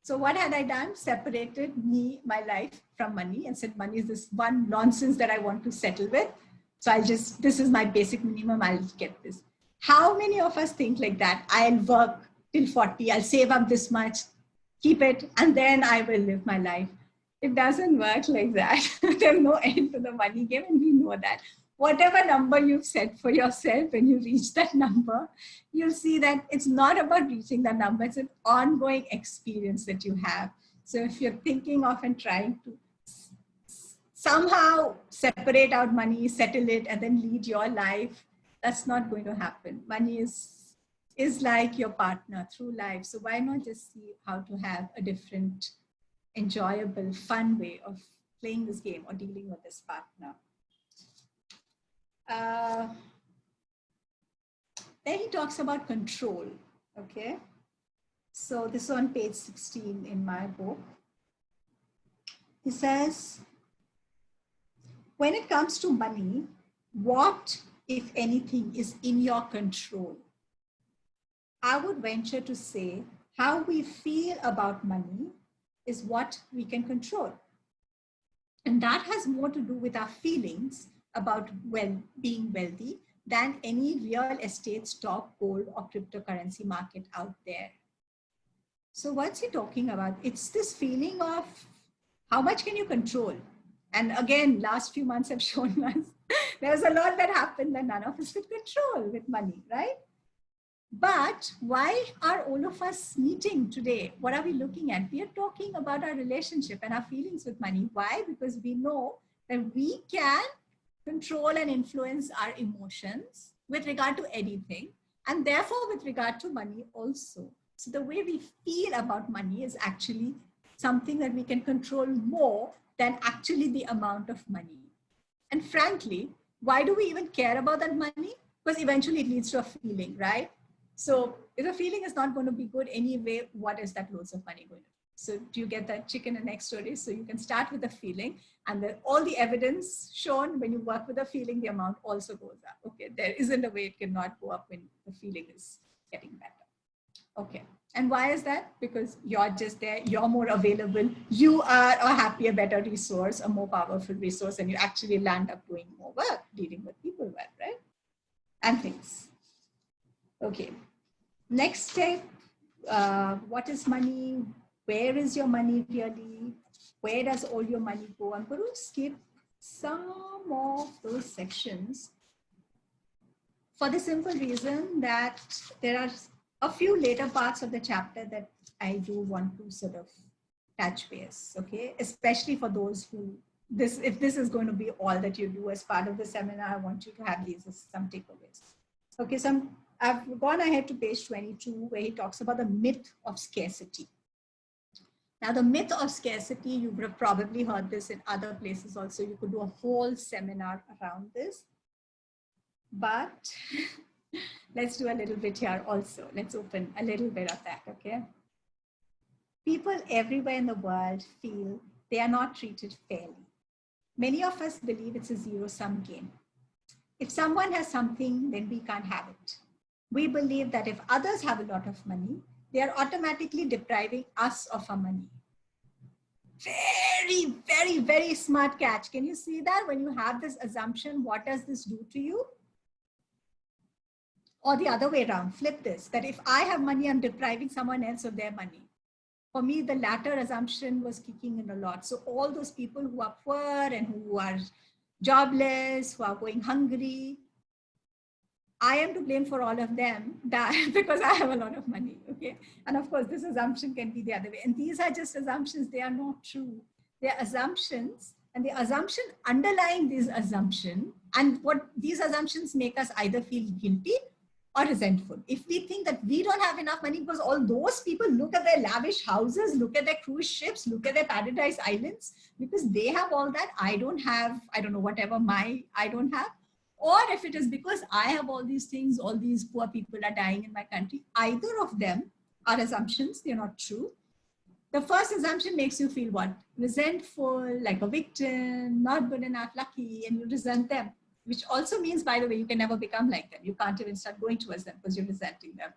So what had I done? Separated my life from money, and said money is this one nonsense that I want to settle with. So this is my basic minimum. I'll get this. How many of us think like that? I'll work till 40. I'll save up this much, keep it, and then I will live my life. It doesn't work like that. There's no end to the money game, and we know that. Whatever number you've set for yourself, when you reach that number, you'll see that it's not about reaching that number. It's an ongoing experience that you have. So if you're thinking of and trying to somehow separate out money, settle it, and then lead your life, that's not going to happen. Money is like your partner through life. So why not just see how to have a different, enjoyable, fun way of playing this game or dealing with this partner. Then he talks about control. Okay. So this is on page 16 in my book. He says, when it comes to money, what, if anything, is in your control? I would venture to say how we feel about money is what we can control. And that has more to do with our feelings about being wealthy than any real estate, stock, gold, or cryptocurrency market out there. So what's he talking about? It's this feeling of how much can you control? And again, last few months have shown us there's a lot that happened that none of us could control with money, right? But why are all of us meeting today? What are we looking at? We are talking about our relationship and our feelings with money. Why? Because we know that we can control and influence our emotions with regard to anything, and therefore with regard to money also. So the way we feel about money is actually something that we can control more than actually the amount of money. And frankly, why do we even care about that money? Because eventually it leads to a feeling, right? So if the feeling is not going to be good anyway, what is that loads of money going to do? So do you get that chicken and egg story? So you can start with a feeling, and then all the evidence shown when you work with a feeling, the amount also goes up. Okay, there isn't a way it cannot go up when the feeling is getting better. Okay, and why is that? Because you're just there, you're more available, you are a happier, better resource, a more powerful resource, and you actually land up doing more work, dealing with people well, right? And things. Okay, next step, what is money? Where is your money really? Where does all your money go? I'm going to skip some of those sections for the simple reason that there are a few later parts of the chapter that I do want to sort of touch base, okay? Especially for those who, if this is going to be all that you do as part of the seminar, I want you to have these as some takeaways. Okay, so I've gone ahead to page 22 where he talks about the myth of scarcity. Now, the myth of scarcity, you would have probably heard this in other places also. You could do a whole seminar around this. But let's do a little bit here also. Let's open a little bit of that, okay? People everywhere in the world feel they are not treated fairly. Many of us believe it's a zero-sum game. If someone has something, then we can't have it. We believe that if others have a lot of money, they are automatically depriving us of our money. Very, very, very smart catch. Can you see that? When you have this assumption, what does this do to you? Or the other way around, flip this, that if I have money, I'm depriving someone else of their money. For me, the latter assumption was kicking in a lot. So all those people who are poor and who are jobless, who are going hungry, I am to blame for all of them because I have a lot of money, okay? And of course, this assumption can be the other way. And these are just assumptions, they are not true. They are assumptions, and the assumption underlying this assumption, and what these assumptions make us either feel guilty or resentful. If we think that we don't have enough money because all those people look at their lavish houses, look at their cruise ships, look at their paradise islands, because they have all that, I don't have, I don't know, whatever I don't have. Or if it is because I have all these things, all these poor people are dying in my country, either of them are assumptions, they're not true. The first assumption makes you feel what? Resentful, like a victim, not good enough, lucky, and you resent them, which also means, by the way, you can never become like them. You can't even start going towards them because you're resenting them.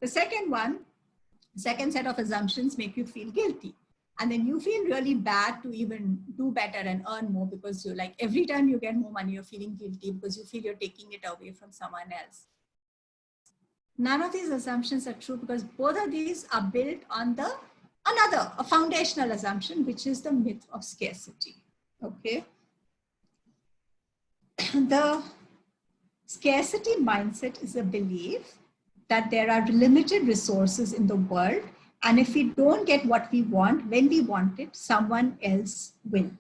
The second set of assumptions make you feel guilty. And then you feel really bad to even do better and earn more because you're like, every time you get more money, you're feeling guilty because you feel you're taking it away from someone else. None of these assumptions are true because both of these are built on a foundational assumption, which is the myth of scarcity, okay? The scarcity mindset is a belief that there are limited resources in the world, and if we don't get what we want when we want it, someone else will.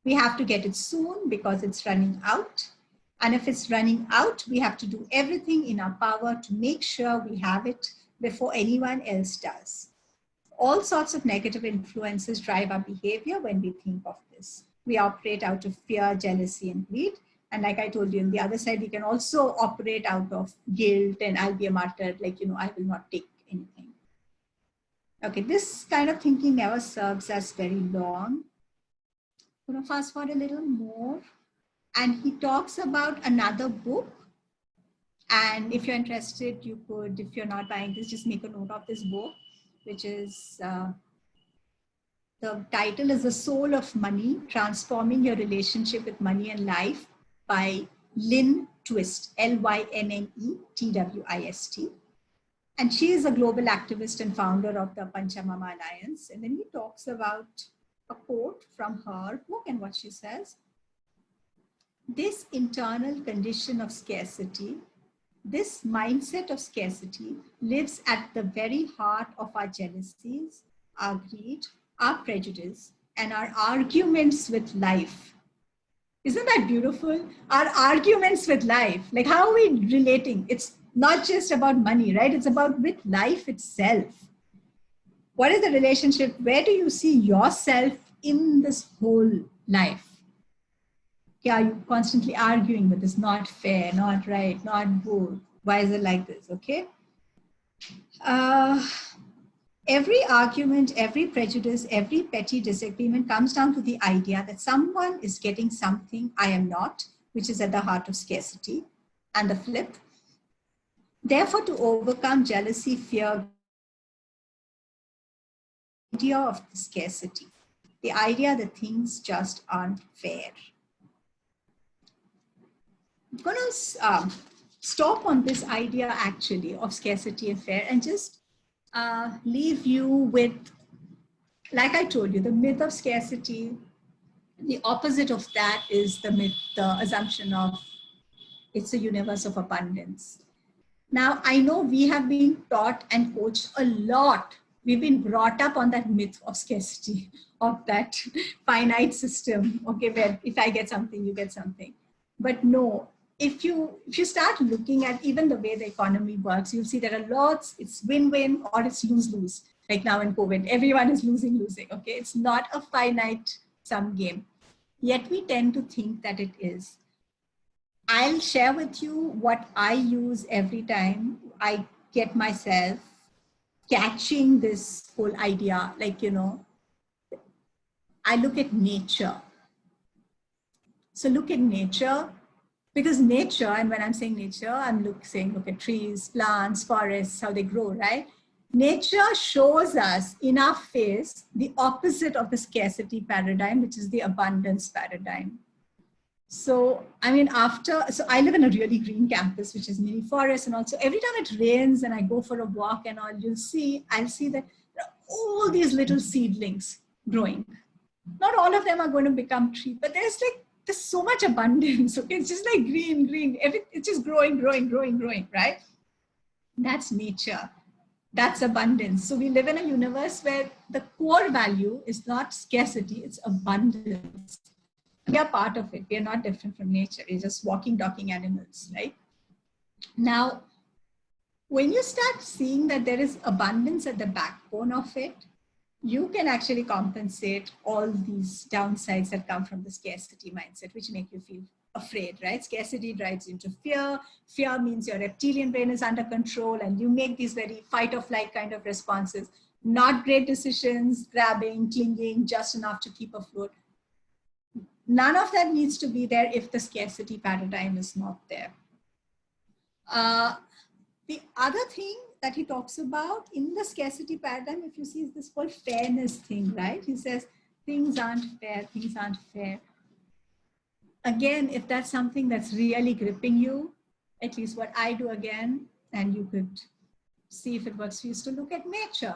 We have to get it soon because it's running out. And if it's running out, we have to do everything in our power to make sure we have it before anyone else does. All sorts of negative influences drive our behavior when we think of this. We operate out of fear, jealousy, and greed. And like I told you, on the other side, we can also operate out of guilt and I'll be a martyr, like, I will not take anything. Okay, this kind of thinking never serves us very long. I'm going to fast forward a little more. And he talks about another book. And if you're interested, you could, if you're not buying this, just make a note of this book, which is, the title is The Soul of Money, Transforming Your Relationship with Money and Life by Lynn Twist, Lynnetwist. And she is a global activist and founder of the Panchamama Alliance. And then he talks about a quote from her book and what she says. This internal condition of scarcity, this mindset of scarcity lives at the very heart of our jealousies, our greed, our prejudice, and our arguments with life. Isn't that beautiful? Our arguments with life. Like, how are we relating? It's not just about money, right? It's about with life itself. What is the relationship? Where do you see yourself in this whole life? Yeah, you're constantly arguing with this, not fair, not right, not good. Why is it like this? Okay. Uh, every argument, every prejudice, every petty disagreement comes down to the idea that someone is getting something I am not, which is at the heart of scarcity, and the flip. Therefore, to overcome jealousy, fear, idea of the scarcity, the idea that things just aren't fair. I'm going to stop on this idea actually of scarcity and fair and just leave you with, like I told you, the myth of scarcity. The opposite of that is the myth, the assumption of it's a universe of abundance. Now, I know we have been taught and coached a lot. We've been brought up on that myth of scarcity, of that finite system. Okay, where if I get something, you get something. But no, if you start looking at even the way the economy works, you'll see there are lots, it's win-win or it's lose-lose. Like now in COVID, everyone is losing. Okay, it's not a finite sum game. Yet we tend to think that it is. I'll share with you what I use every time I get myself catching this whole idea. Like, you know, I look at nature. So look at nature, because nature, and when I'm saying nature, I'm saying look at trees, plants, forests, how they grow, right? Nature shows us in our face the opposite of the scarcity paradigm, which is the abundance paradigm. So, I mean, so I live in a really green campus, which is mini forest. And also every time it rains and I go for a walk and all, I'll see that there are all these little seedlings growing. Not all of them are going to become tree, but there's so much abundance. Okay, it's just like green, it's just growing, right? That's nature. That's abundance. So we live in a universe where the core value is not scarcity, it's abundance. We are part of it. We are not different from nature. We're just walking, talking animals, right? Now, when you start seeing that there is abundance at the backbone of it, you can actually compensate all these downsides that come from the scarcity mindset, which make you feel afraid, right? Scarcity drives into fear. Fear means your reptilian brain is under control and you make these very fight or flight kind of responses. Not great decisions, grabbing, clinging, just enough to keep afloat. None of that needs to be there if the scarcity paradigm is not there. The other thing that he talks about in the scarcity paradigm, if you see, is this whole fairness thing, right? He says, things aren't fair, things aren't fair. Again, if that's something that's really gripping you, at least what I do again, and you could see if it works for you, is to look at nature.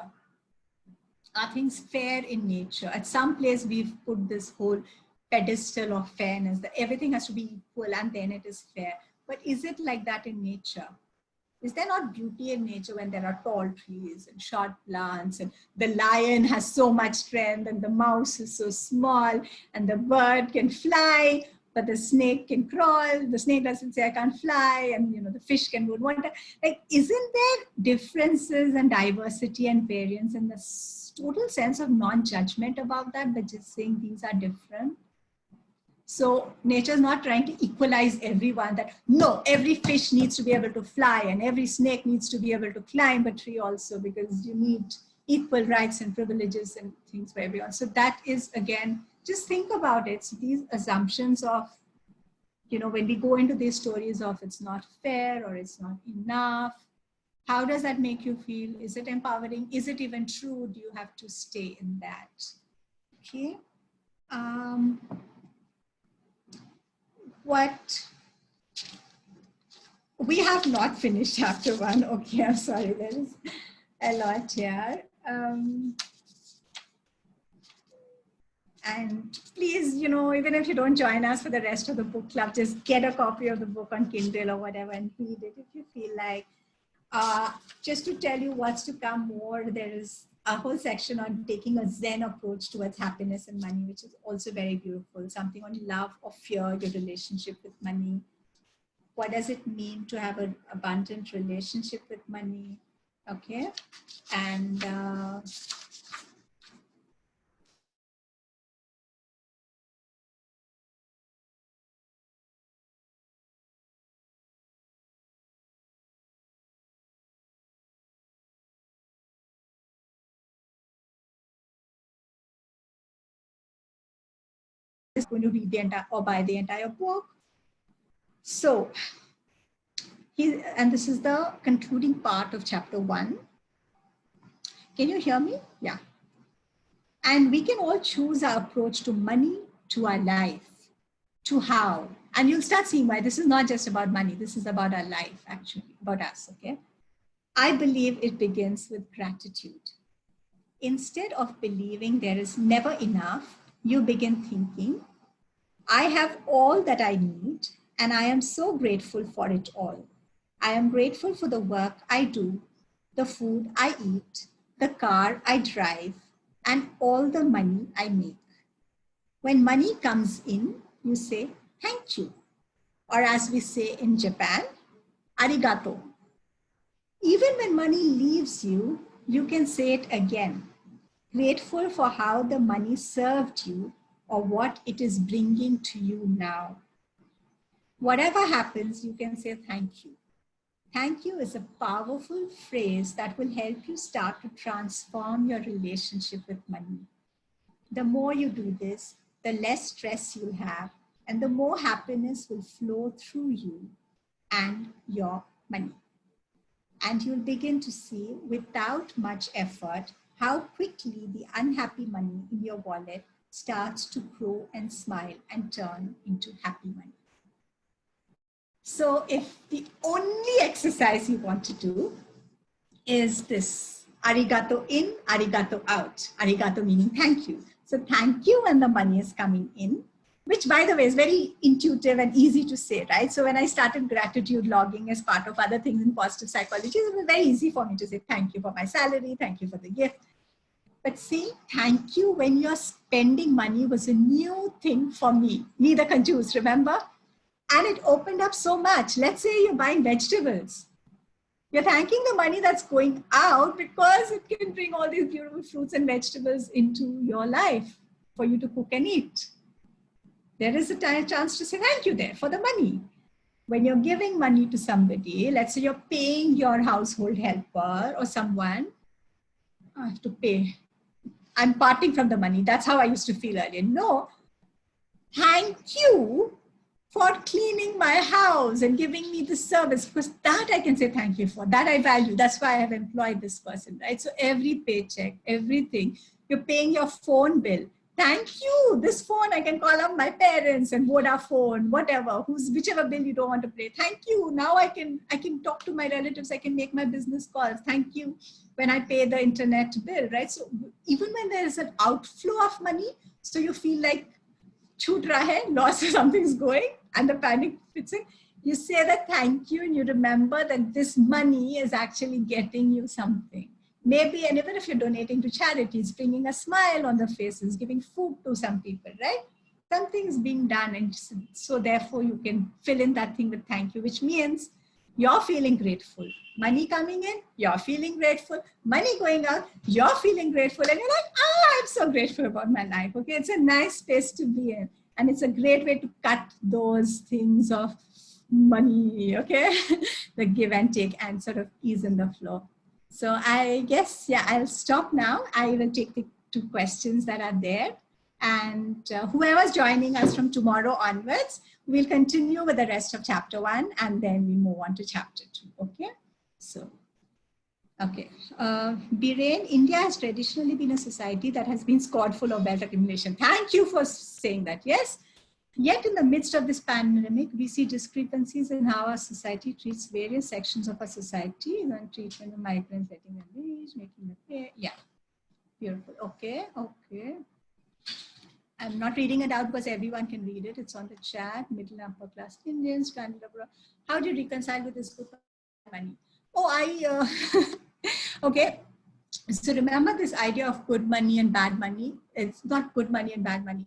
Are things fair in nature? At some place, we've put this whole pedestal of fairness, that everything has to be equal and then it is fair. But is it like that in nature? Is there not beauty in nature when there are tall trees and short plants and the lion has so much strength and the mouse is so small and the bird can fly, but the snake can crawl? The snake doesn't say I can't fly, and you know the fish can go in water. Like, isn't there differences and diversity and variance and the total sense of non-judgment about that, but just saying these are different? So nature is not trying to equalize everyone, that no, every fish needs to be able to fly and every snake needs to be able to climb a tree also, because you need equal rights and privileges and things for everyone. So that is, again, just think about it. So these assumptions of, you know, when we go into these stories of it's not fair or it's not enough, how does that make you feel? Is it empowering? Is it even true? Do you have to stay in that? Okay. We have not finished chapter 1. Okay, I'm sorry, there is a lot here. And please, you know, even if you don't join us for the rest of the book club, just get a copy of the book on Kindle or whatever and read it if you feel like. Just to tell you what's to come more, there is a whole section on taking a Zen approach towards happiness and money, which is also very beautiful. Something on love or fear, your relationship with money. What does it mean to have an abundant relationship with money? Okay. And is going to read the entire or buy the entire book. So, and this is the concluding part of chapter 1. Can you hear me? Yeah. And we can all choose our approach to money, to our life, to how. And you'll start seeing why this is not just about money. This is about our life, actually, about us, okay? I believe it begins with gratitude. Instead of believing there is never enough, you begin thinking, I have all that I need, and I am so grateful for it all. I am grateful for the work I do, the food I eat, the car I drive, and all the money I make. When money comes in, you say, thank you. Or as we say in Japan, arigato. Even when money leaves you, you can say it again. Grateful for how the money served you or what it is bringing to you now. Whatever happens, you can say thank you. Thank you is a powerful phrase that will help you start to transform your relationship with money. The more you do this, the less stress you'll have, and the more happiness will flow through you and your money. And you'll begin to see, without much effort, how quickly the unhappy money in your wallet starts to grow and smile and turn into happy money. So if the only exercise you want to do is this, arigato in, arigato out. Arigato meaning thank you. So thank you when the money is coming in, which by the way is very intuitive and easy to say, right? So when I started gratitude logging as part of other things in positive psychology, it was very easy for me to say thank you for my salary, thank you for the gift. But saying thank you when you're spending money was a new thing for me the confused, remember? And it opened up so much. Let's say you're buying vegetables. You're thanking the money that's going out because it can bring all these beautiful fruits and vegetables into your life for you to cook and eat. There is a chance to say thank you there for the money. When you're giving money to somebody, let's say you're paying your household helper or someone, I have to pay. I'm parting from the money. That's how I used to feel earlier. No, thank you for cleaning my house and giving me the service, because that I can say thank you for, that I value. That's why I have employed this person, right? So every paycheck, everything, you're paying your phone bill. Thank you, this phone, I can call up my parents and Vodafone, whatever, whichever bill you don't want to pay. Thank you, now I can talk to my relatives, I can make my business calls. Thank you when I pay the internet bill, right? So even when there is an outflow of money, so you feel like chhoot raha hai, loss or something's going, and the panic fits in, you say that thank you and you remember that this money is actually getting you something. Maybe, and even if you're donating to charities, bringing a smile on the faces, giving food to some people, right? Something's being done, and so therefore you can fill in that thing with thank you, which means you're feeling grateful. Money coming in, you're feeling grateful. Money going out, you're feeling grateful. And you're like, I'm so grateful about my life. Okay, it's a nice space to be in. And it's a great way to cut those things of money, okay? The give and take and sort of ease in the flow. So I guess, yeah, I'll stop now. I will take the 2 questions that are there. And whoever's joining us from tomorrow onwards, we'll continue with the rest of chapter 1 and then we move on to chapter 2, okay? So, okay. Biren, India has traditionally been a society that has been scored full of wealth accumulation. Thank you for saying that, yes. Yet in the midst of this pandemic, we see discrepancies in how our society treats various sections of our society, and treatment of migrants, letting them reach, making them pay. Yeah, beautiful. Okay, okay. I'm not reading it out because everyone can read it. It's on the chat. Middle and upper class Indians, standard abroad. How do you reconcile with this good money? Oh, okay. So remember this idea of good money and bad money. It's not good money and bad money.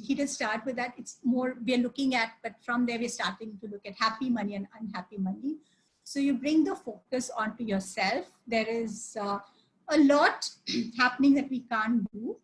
He didn't start with that. It's more we're looking at, but from there we're starting to look at happy money and unhappy money. So you bring the focus onto yourself. There is a lot happening that we can't do.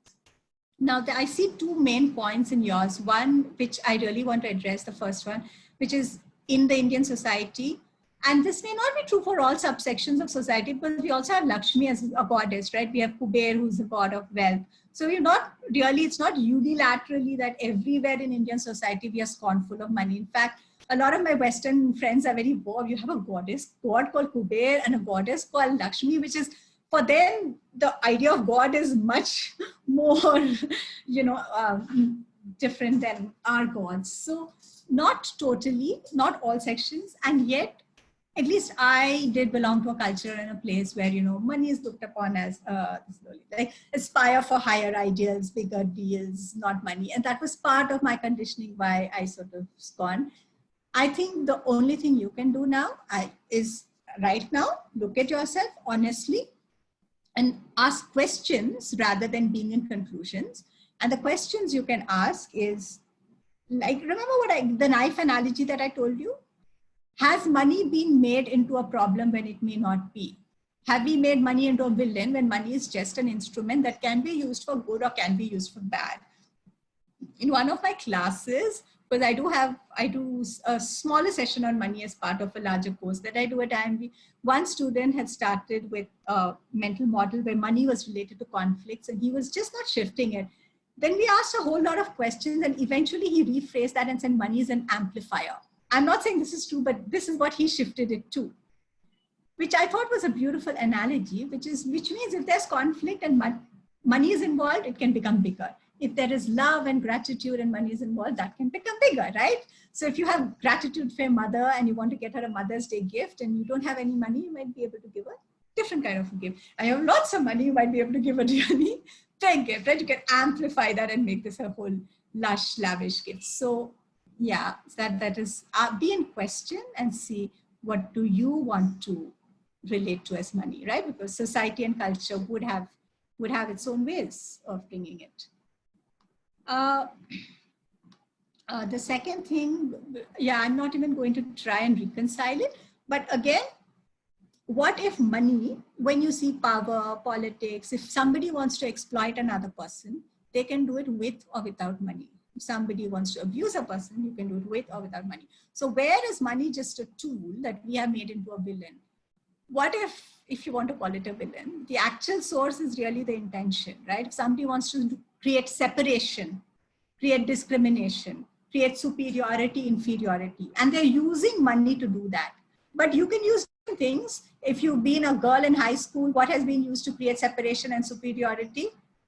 Now, I see 2 main points in yours. One, which I really want to address, the first one, which is in the Indian society, And this may not be true for all subsections of society, because we also have Lakshmi as a goddess, right? We have Kuber, who's the god of wealth. So we're not really, it's not unilaterally that everywhere in Indian society we are scornful of money. In fact, a lot of my Western friends are very bored. You have a goddess god called Kuber and a goddess called Lakshmi, which is, for them, the idea of God is much more, different than our gods. So not totally, not all sections, and yet, at least I did belong to a culture and a place where, money is looked upon as like aspire for higher ideals, bigger deals, not money. And that was part of my conditioning why I sort of scorn. I think the only thing you can do now is right now, look at yourself honestly and ask questions rather than being in conclusions. And the questions you can ask is, like, remember the knife analogy that I told you? Has money been made into a problem when it may not be? Have we made money into a villain when money is just an instrument that can be used for good or can be used for bad? In one of my classes, because I do a smaller session on money as part of a larger course that I do at IIM, one student had started with a mental model where money was related to conflicts, and he was just not shifting it. Then we asked a whole lot of questions, and eventually he rephrased that and said money is an amplifier. I'm not saying this is true, but this is what he shifted it to, which I thought was a beautiful analogy, which means if there's conflict and money is involved, it can become bigger. If there is love and gratitude and money is involved, that can become bigger, right? So if you have gratitude for your mother and you want to get her a Mother's Day gift and you don't have any money, you might be able to give a different kind of a gift. And you have lots of money, you might be able to give a really big gift, right? You can amplify that and make this a whole lush, lavish gift. So yeah, that is, be in question and see what do you want to relate to as money, right? Because society and culture would have its own ways of bringing it. The second thing, yeah, I'm not even going to try and reconcile it, but again, what if money, when you see power, politics, if somebody wants to exploit another person, they can do it with or without money. If somebody wants to abuse a person, you can do it with or without money. So where is money just a tool that we have made into a villain? What if you want to call it a villain, the actual source is really the intention, right? If somebody wants to create separation, create discrimination, create superiority, inferiority, and they're using money to do that. But you can use things. If you've been a girl in high school, what has been used to create separation and superiority?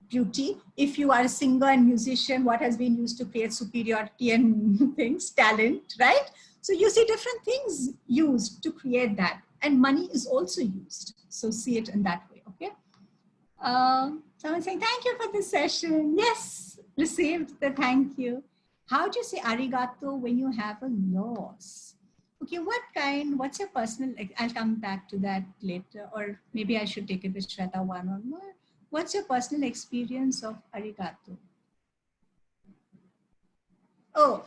Beauty. If you are a singer and musician, what has been used to create superiority and things? Talent, right? So you see different things used to create that. And money is also used. So see it in that way, okay? Someone saying, thank you for this session. Yes, received the thank you. How do you say arigato when you have a loss? Okay, what's your personal, I'll come back to that later, or maybe I should take it with Shweta one-on-one. What's your personal experience of arigato? Oh,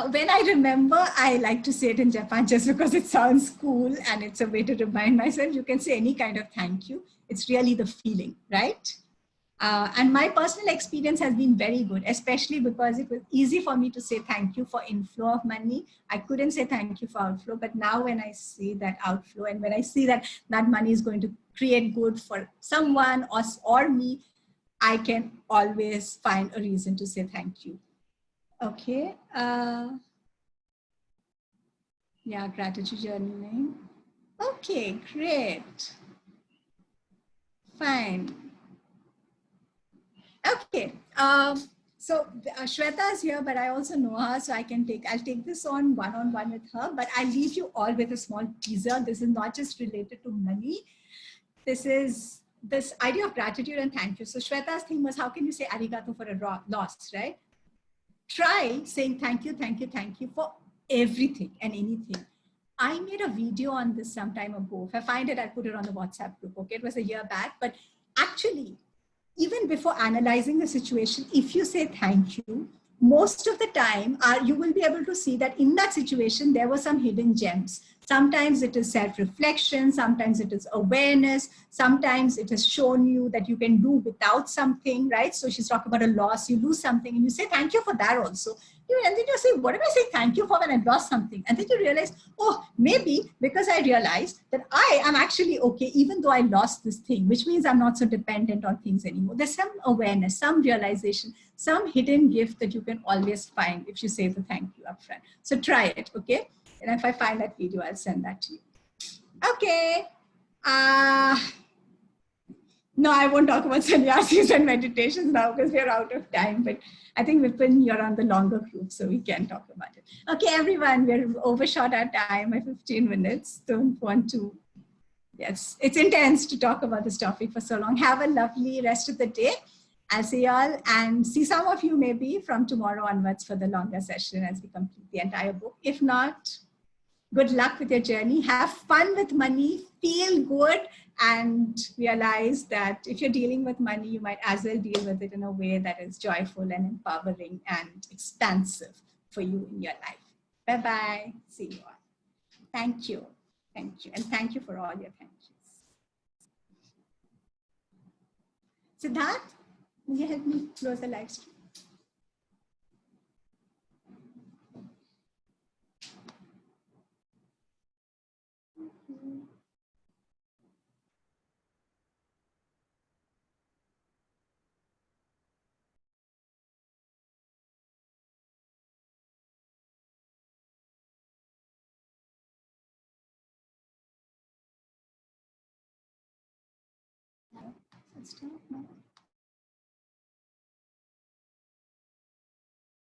when I remember, I like to say it in Japan just because it sounds cool and it's a way to remind myself. You can say any kind of thank you. It's really the feeling, right? And my personal experience has been very good, especially because it was easy for me to say thank you for inflow of money. I couldn't say thank you for outflow, but now when I see that outflow and when I see that money is going to create good for someone or me, I can always find a reason to say thank you. Okay. Yeah, gratitude journaling. Okay, great. Fine. Okay. So Shweta is here, but I also know her, so I'll take this on one-on-one with her, but I'll leave you all with a small teaser. This is not just related to money. This is this idea of gratitude and thank you. So Shweta's thing was, how can you say arigato for a loss, right? Try saying thank you, thank you, thank you for everything and anything. I made a video on this some time ago. If I find it, I'll put it on the WhatsApp group. Okay, it was a year back, but actually, even before analyzing the situation, if you say thank you, most of the time you will be able to see that in that situation, there were some hidden gems. Sometimes it is self-reflection, sometimes it is awareness, sometimes it has shown you that you can do without something, right? So she's talking about a loss, you lose something and you say thank you for that also. And then you say, what am I saying thank you for when I lost something? And then you realize, oh, maybe because I realized that I am actually okay, even though I lost this thing, which means I'm not so dependent on things anymore. There's some awareness, some realization, some hidden gift that you can always find if you say the thank you upfront. So try it, okay? And if I find that video, I'll send that to you. Okay. No, I won't talk about sannyasis and meditations now because we're out of time. But I think Vipin, you're on the longer group, so we can talk about it. Okay, everyone, we're overshot our time by 15 minutes. Don't want to, yes, it's intense to talk about this topic for so long. Have a lovely rest of the day. I'll see y'all and see some of you maybe from tomorrow onwards for the longer session as we complete the entire book. If not, good luck with your journey. Have fun with money, feel good, and realize that if you're dealing with money, you might as well deal with it in a way that is joyful and empowering and expansive for you in your life. Bye-bye. See you all. Thank you. Thank you. And thank you for all your thank yous. Siddharth, will you help me close the live stream? No.